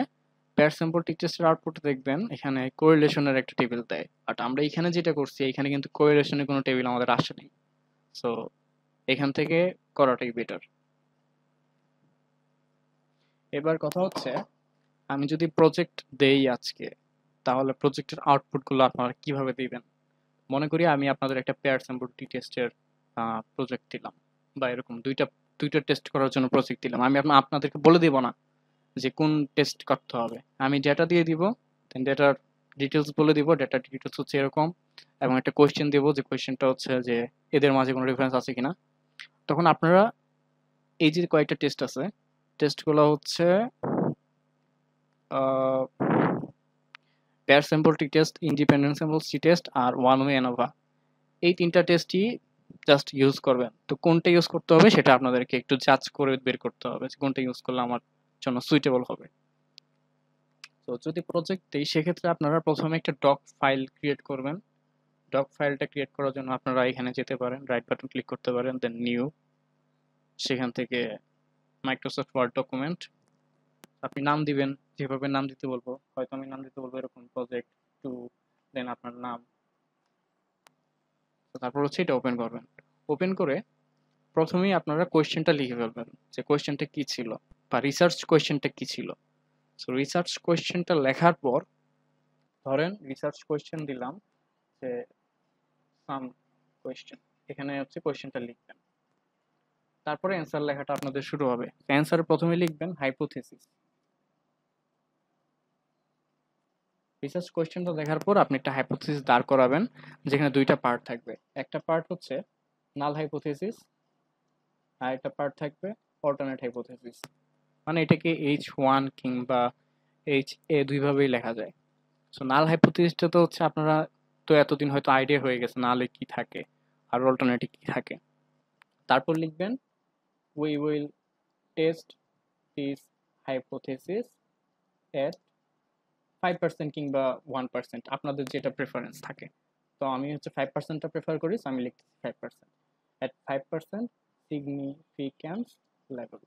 পেয়ার স্যাম্পল টি টেস্টের আউটপুটে দেখবেন এখানে কোরিলেশনের একটা টেবিল দেয়, বাট আমরা এখানে যেটা করছি এখানে কিন্তু কোরিলেশনের কোনো টেবিল আমাদের আসে নাই। সো এখান থেকে করাটাই বেটার। এবার কথা হচ্ছে আমি যদি প্রজেক্ট দেই আজকে তাহলে প্রজেক্টের আউটপুটগুলো আপনারা কিভাবে দিবেন। মনে করি আমি আপনাদের একটা পেয়ার স্যাম্পল টি টেস্টের প্রজেক্ট দিলাম, বা এরকম দুইটা টেস্ট করার জন্য প্রজেক্ট দিলাম। আমি আপনাদেরকে বলে দিব না যে কোন টেস্ট করতে হবে, আমি ডেটা দিয়ে দিব, দেন ডেটার ডিটেলস বলে দিব, ডেটার ডিটেলস হচ্ছে এরকম, এবং একটা কোয়েশ্চেন দিব যে কোয়েশ্চেনটা হচ্ছে যে এদের মাঝে কোনো রেফারেন্স আছে কিনা। তখন আপনারা এই যে কয়েকটা টেস্ট আছে, টেস্টগুলো হচ্ছে পেয়ার স্যাম্পল টি টেস্ট, ইন্ডিপেন্ডেন্ট স্যাম্পল টি টেস্ট আর ওয়ান ওয়ে অ্যানোভা, এই তিনটা টেস্টই জাস্ট ইউজ করবেন। তো কোনটা ইউজ করতে হবে সেটা আপনাদেরকে একটু জাজ করে বের করতে হবে যে কোনটা ইউজ করলে আমার জন্য সুইটেবল হবে। তো যদি প্রজেক্ট দেই সেক্ষেত্রে আপনারা প্রথমে একটা ডক ফাইল ক্রিয়েট করবেন। ডক ফাইলটা ক্রিয়েট করার জন্য আপনারা এখানে যেতে পারেন, রাইট বাটন ক্লিক করতে পারেন, দেন নিউ, সেখান থেকে মাইক্রোসফট ওয়ার্ড ডকুমেন্ট, আপনি নাম দিবেন যেভাবে নাম দিতে বলবো, হয়তো আমি নাম দিতে বলবো এরকম প্রজেক্ট 2, দেন আপনার নাম। তারপর হচ্ছে এটা ওপেন করবেন। ওপেন করে প্রথমেই আপনারা কোয়েশ্চেনটা লিখে ফেলবেন যে কোয়েশ্চেনটা কি ছিল বা রিসার্চ কোয়েশ্চেনটা কি ছিল। সো রিসার্চ কোয়েশ্চেনটা লেখার পর ধরেন রিসার্চ কোয়েশ্চেন দিলাম যে সাম কোয়েশ্চেন, এখানে হচ্ছে কোয়েশ্চেনটা লিখবেন, তারপরে অ্যান্সার লেখাটা আপনাদের শুরু হবে। অ্যান্সার প্রথমে লিখবেন হাইপোথিসিস। রিসার্চ কোয়েশ্চেনটা দেখার পর আপনি একটা হাইপোথিসিস দাঁড় করাবেন যেখানে দুইটা পার্ট থাকবে, একটা পার্ট হচ্ছে নাল হাইপোথিসিস আর একটা পার্ট থাকবে অল্টারনেট হাইপোথিসিস। মানে এটাকে H1 কিংবা HA দুইভাবেই লেখা যায়। সো নাল হাইপোথিসিসটা তো হচ্ছে আপনারা তো এতদিন হয়তো আইডিয়া হয়ে গেছে নালে কি থাকে আর অল্টারনেটে কি থাকে। তারপর লিখবেন we will test this hypothesis at 5% কিংবা 1%, আপনাদের যেটা প্রেফারেন্স থাকে। তো আমি হচ্ছে 5%টা প্রেফার করি, so আমি লিখতেছি 5% at 5% significance level,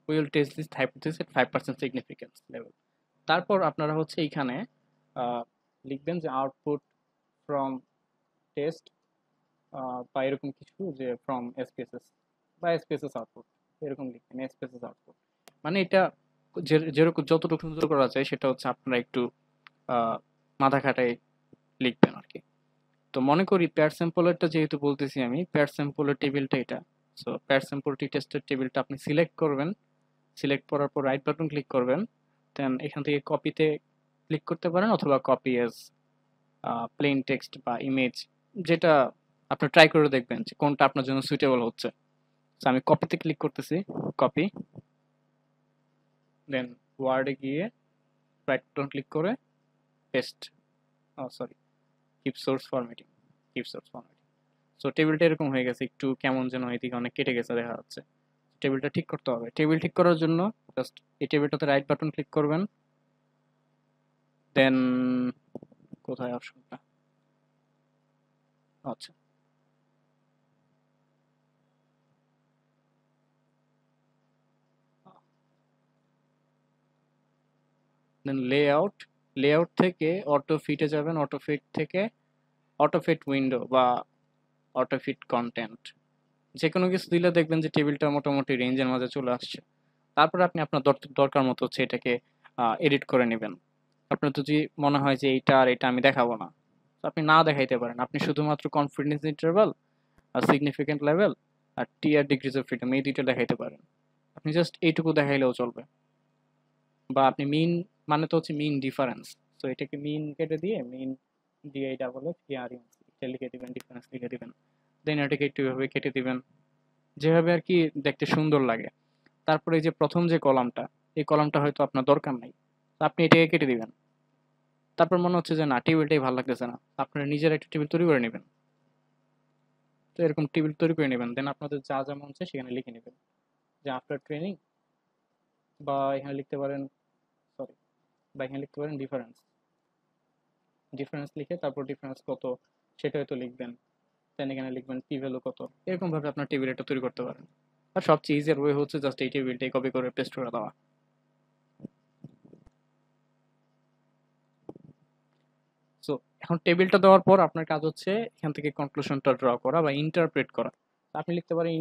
we will test this hypothesis at 5% significance level। তারপর আপনারা হচ্ছে এইখানে লিখবেন যে আউটপুট ফ্রম টেস্ট বা এরকম কিছু, যে ফ্রম SPSS বা SPSS আউটপুট, এরকম লিখবেন SPSS আউটপুট। মানে এটা যেরকম যতটুকু সুন্দর করা যায় সেটা হচ্ছে আপনারা একটু মাথা খাটাই লিখবেন আর কি। তো মনে করি পেয়ার স্যাম্পলেরটা যেহেতু বলতেছি আমি, পেয়ার স্যাম্পলের টেবিলটা এটা। সো পেয়ার স্যাম্পল টি টেস্টের টেবিলটা আপনি সিলেক্ট করবেন, সিলেক্ট করার পর রাইট বাটন ক্লিক করবেন, দেন এখান থেকে কপিতে ক্লিক করতে পারেন অথবা কপি এজ প্লেন টেক্সট বা ইমেজ, যেটা আপনি ট্রাই করে দেখবেন যে কোনটা আপনার জন্য সুইটেবল হচ্ছে। তো আমি কপিতে ক্লিক করতেছি, কপি, দেন ওয়ার্ডে গিয়ে রাইট বাটন ক্লিক করে paste, sorry, keep source formatting, keep source formatting. So টেবিলটা এরকম হয়ে গেছে, একটু কেমন যেন এদিকে অনেক কেটে গেছে দেখা যাচ্ছে। টেবিলটা ঠিক করতে হবে। টেবিল ঠিক করার জন্য জাস্ট এই টেবিলটাতে রাইট বাটন ক্লিক করবেন, দেন কোথায় অপশনটা, আচ্ছা, দেন লেআউট, লেআউট থেকে অটো ফিটে যাবেন, অটো ফিট থেকে অটো ফিট উইন্ডো বা অটো ফিট কন্টেন্ট, যে কোনো কিছু দিলে দেখবেন যে টেবিলটা মোটামুটি রেঞ্জের মাঝে চলে আসছে। তারপরে আপনি আপনার দরকার মতো হচ্ছে এটাকে এডিট করে নেবেন। আপনার যদি মনে হয় যে এইটা আর এটা আমি দেখাবো না, তো আপনি না দেখাইতে পারেন। আপনি শুধুমাত্র কনফিডেন্স ইন্টারভাল আর সিগনিফিকেন্ট লেভেল আর টি আর ডিগ্রিজ অফ ফ্রিডম এই দুইটা দেখাইতে পারেন। আপনি জাস্ট এইটুকু দেখাইলেও চলবে। বা আপনি মিন মানে তো হচ্ছে মিন ডিফারেন্স, তো এটাকে মিন কেটে দিয়ে মিন দিয়ে ডাবল এফ আর এটা লিখে দিবেন, ডিফারেন্স লিখে দিবেন, দেন এটাকে একটু এভাবে কেটে দিবেন যেভাবে আর কি দেখতে সুন্দর লাগে। তারপরে এই যে প্রথম যে কলামটা, এই কলামটা হয়তো আপনার দরকার নাই, তো আপনি এটাকে কেটে দিবেন। তারপর মনে হচ্ছে যে না টেবিলটাই ভালো লাগতেছে না, আপনারা নিজের একটা টেবিল তৈরি করে নেবেন। তো এরকম টেবিল তৈরি করে নেবেন, দেন আপনাদের যা যা মন চায় সেখানে লিখে নেবেন যে আফটার ট্রেনিং, বা এখানে লিখতে পারেন, সরি, বা এখানে লিখতে পারেন ডিফারেন্স, ডিফারেন্স লিখে তারপর ডিফারেন্স কত সেটা হয়তো লিখবেন, দেন এখানে লিখবেন পি ভ্যালু কত। এরকম ভাবে আপনার টেবিল একটা তৈরি করতে পারেন। আর সবচেয়ে ইজিয়ার ওয়ে হচ্ছে জাস্ট এই টেবিলটাই কপি করে পেস্ট করে দেওয়া। সো এখন টেবিলটা দেওয়ার পর আপনার কাজ হচ্ছে এখান থেকে কনক্লুশনটা ড্র করা বা ইন্টারপ্রেট করা। আপনি লিখতে পারেন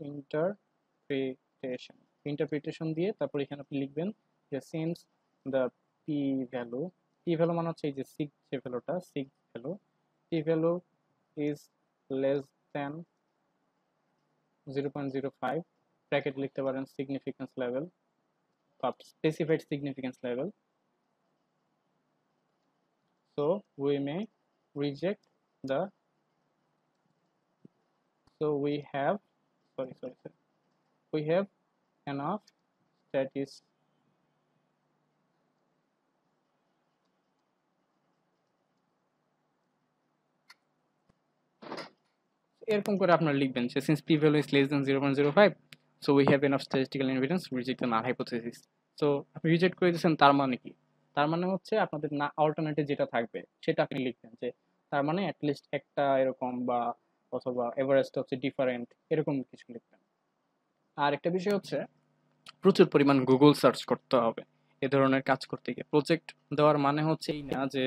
ইন্টারপ্রিটেশন, ইন্টারপ্রিটেশন দিয়ে তারপর এখানে আপনি লিখবেন যে since the P value, P value মানে হচ্ছে এই যে সিগ যে ভ্যালুটা, sig value, P value is less than 0.05, bracket লিখতে পারেন সিগনিফিকেন্স লেভেল বা specified significance level, so we may reject the, so we have, sorry, we have enough statis, এরকম করে আপনারা লিখবেন যে since p value is less than 0.05, so we have enough statistical evidence to reject the null hypothesis. so আপনি রিজেক্ট করে দিয়েছেন, তার মানে কি? তার মানে হচ্ছে আপনাদের না অল্টারনেটিভ যেটা থাকবে সেটা আপনি লিখবেন যে তার মানে অ্যাটলিস্ট একটা এরকম, বা অথবা এভারেস্ট হচ্ছে ডিফারেন্ট, এরকম কিছু লিখবেন। আর একটা বিষয় হচ্ছে প্রচুর পরিমাণ গুগল সার্চ করতে হবে এ ধরনের কাজ করতে গিয়ে। প্রজেক্ট দেওয়ার মানে হচ্ছে এই না যে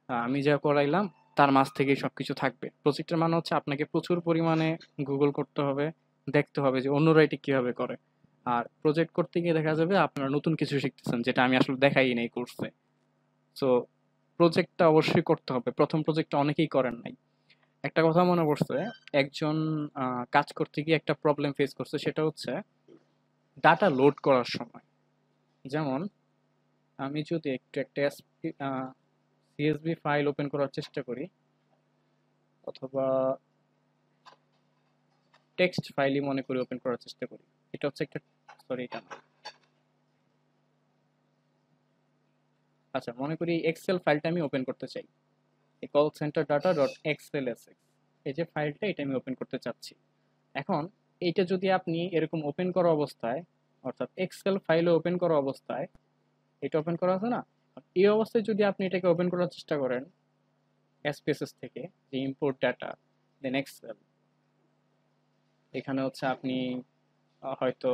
আমি যা করাইলাম তার মাঝ থেকেই সবকিছু থাকবে। প্রজেক্টের মানে হচ্ছে আপনাকে প্রচুর পরিমাণে গুগল করতে হবে, দেখতে হবে যে অন্যরা এটি কিভাবে করে। আর প্রজেক্ট করতে গিয়ে দেখা যাবে আপনারা নতুন কিছু শিখতেছেন যেটা আমি আসলে দেখাই নাই কোর্সে। সো প্রজেক্টটা অবশ্যই করতে হবে। প্রথম প্রজেক্টটা অনেকেই করেন নাই। একটা কথা মনে পড়ছে, একজন কাজ করতে গিয়ে একটা প্রবলেম ফেস করছে, সেটা হচ্ছে ডাটা লোড করার সময়। যেমন আমি যদি একটু একটা সিএসভি ফাইল ওপেন করার চেষ্টা করি, অথবা টেক্সট ফাইলই মনে করি ওপেন করার চেষ্টা করি, এটা হচ্ছে একটা, সরি এটা না, আচ্ছা মনে করি এক্সেল ফাইলটা আমি ওপেন করতে চাই, এই call centre data dot XLSX, এই যে ফাইলটা এটা আমি ওপেন করতে চাচ্ছি। এখন এইটা যদি আপনি এরকম ওপেন করা অবস্থায়, অর্থাৎ এক্সেল ফাইলে ওপেন করা অবস্থায়, এটা ওপেন করা আছে না, এই অবস্থায় যদি আপনি এটাকে ওপেন করার চেষ্টা করেন এসপিএসএস থেকে, যে ইম্পোর্ট ডাটা দেন এক্সেল, এখানে হচ্ছে আপনি হয়তো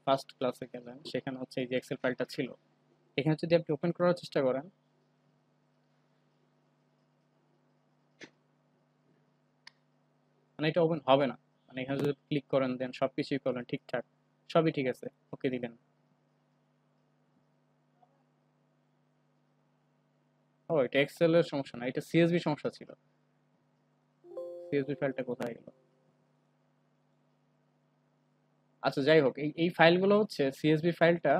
ফার্স্ট ক্লাসে গেলেন, সেখানে হচ্ছে এই যে এক্সেল ফাইলটা ছিল, এখানে যদি আপনি ওপেন করার চেষ্টা করেন, মানে এটা ওপেন হবে না। মানে এখানে যদি ক্লিক করেন দেন সবকিছুই করলেন ঠিকঠাক, সবই ঠিক আছে, ওকে দিলেন, ও এটা এক্সেল এর সমস্যা না, এটা সিএসভি সমস্যা ছিল। সিএসভি ফাইলটা কোথায় গেল? আচ্ছা যাই হোক, এই এই ফাইলগুলো হচ্ছে সিএসভি ফাইলটা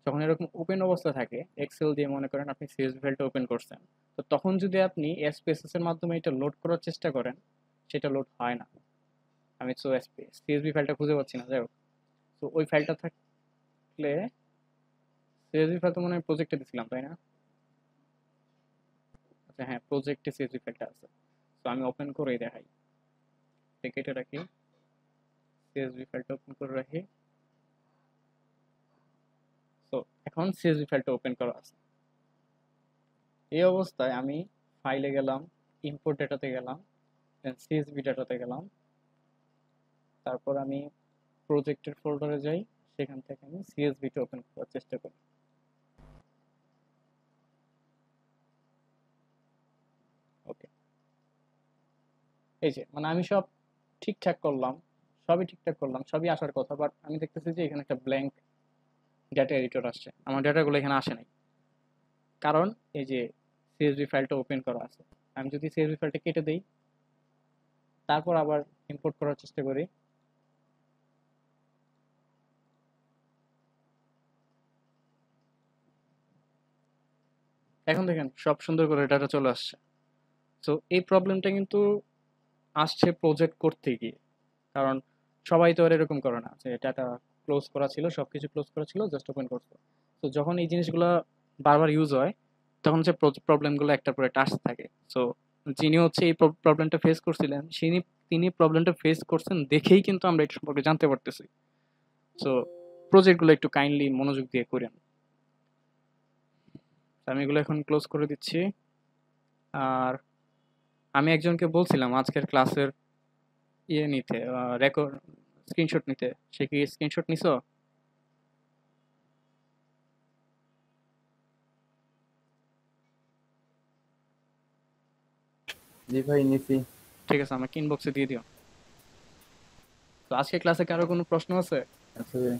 যখন এরকম ওপেন অবস্থা থাকে এক্সেল দিয়ে মনে করেন আপনি সিএসভি ফাইলটা ওপেন করছেন, তো তখন যদি আপনি এসপিএসএস এর মাধ্যমে এটা লোড করার চেষ্টা করেন সেটা লোড হয় না। আমি তো সিএসভি ফাইলটা খুঁজে পাচ্ছি না, যাই হোক। তো ওই ফাইলটা থাকলে সিএসভি ফাইল তো মনে হয় প্রজেক্টে দিছিলাম তাই না? আচ্ছা হ্যাঁ, প্রজেক্টে সিএসভি ফাইলটা আছে। তো আমি ওপেন করেই দেখাই, কেটে রাখি, সিএসভি ফাইলটা ওপেন করে রাখি। তো এখন সিএসভি ফাইলটা ওপেন করা আছে। এই অবস্থায় আমি ফাইলে গেলাম, ইম্পোর্ট ডেটাতে গেলাম, দেন সিএসভি ডাটাতে গেলাম, তারপর আমি প্রজেক্টের ফোল্ডারে যাই, সেখান থেকে আমি সিএসভিটা ওপেন করার চেষ্টা করি। ওকে, এই যে মানে আমি সব ঠিকঠাক করলাম, সবই আসার কথা, বাট আমি দেখতেছি যে এখানে একটা ব্ল্যাঙ্ক ডেটা এডিটর আসছে, আমার ডেটাগুলো এখানে আসে নাই। কারণ এই যে সিএসভি ফাইলটা ওপেন করা আছে। আমি যদি সিএসভি ফাইলটা কেটে দেই, তারপর আবার ইম্পোর্ট করার চেষ্টা করি, এখন দেখেন সব সুন্দর করে ডাটা চলে আসছে। তো এই প্রবলেমটা কিন্তু আসছে প্রজেক্ট করতে গিয়ে, কারণ সবাই তো আর এরকম করে না যে ডাটা ক্লোজ করা ছিল, সবকিছু ক্লোজ করা ছিল, জাস্ট ওপেন করতো। তো যখন এই জিনিসগুলো বারবার ইউজ হয় তখন হচ্ছে প্রবলেমগুলো একটার পর একটা আসতে থাকে। সো যিনি হচ্ছে এই প্রবলেমটা ফেস করছিলেন তিনি প্রবলেমটা ফেস করছেন দেখেই কিন্তু আমরা এটা সম্পর্কে জানতে পারতেছি। সো প্রজেক্টগুলো একটু কাইন্ডলি মনোযোগ দিয়ে করেন। আমি এগুলো এখন ক্লোজ করে দিচ্ছি। আর আমি একজনকে বলছিলাম আজকের ক্লাসের ইয়ে নিতে, রেকর্ড স্ক্রিনশট নিতে, সে কি স্ক্রিনশট নিছো? জি ভাই নিছি। ঠিক আছে, আমাকে ইনবক্সে দিয়ে দিও। তো আজকে ক্লাসে কারো কোনো প্রশ্ন আছে? আচ্ছা ভাই।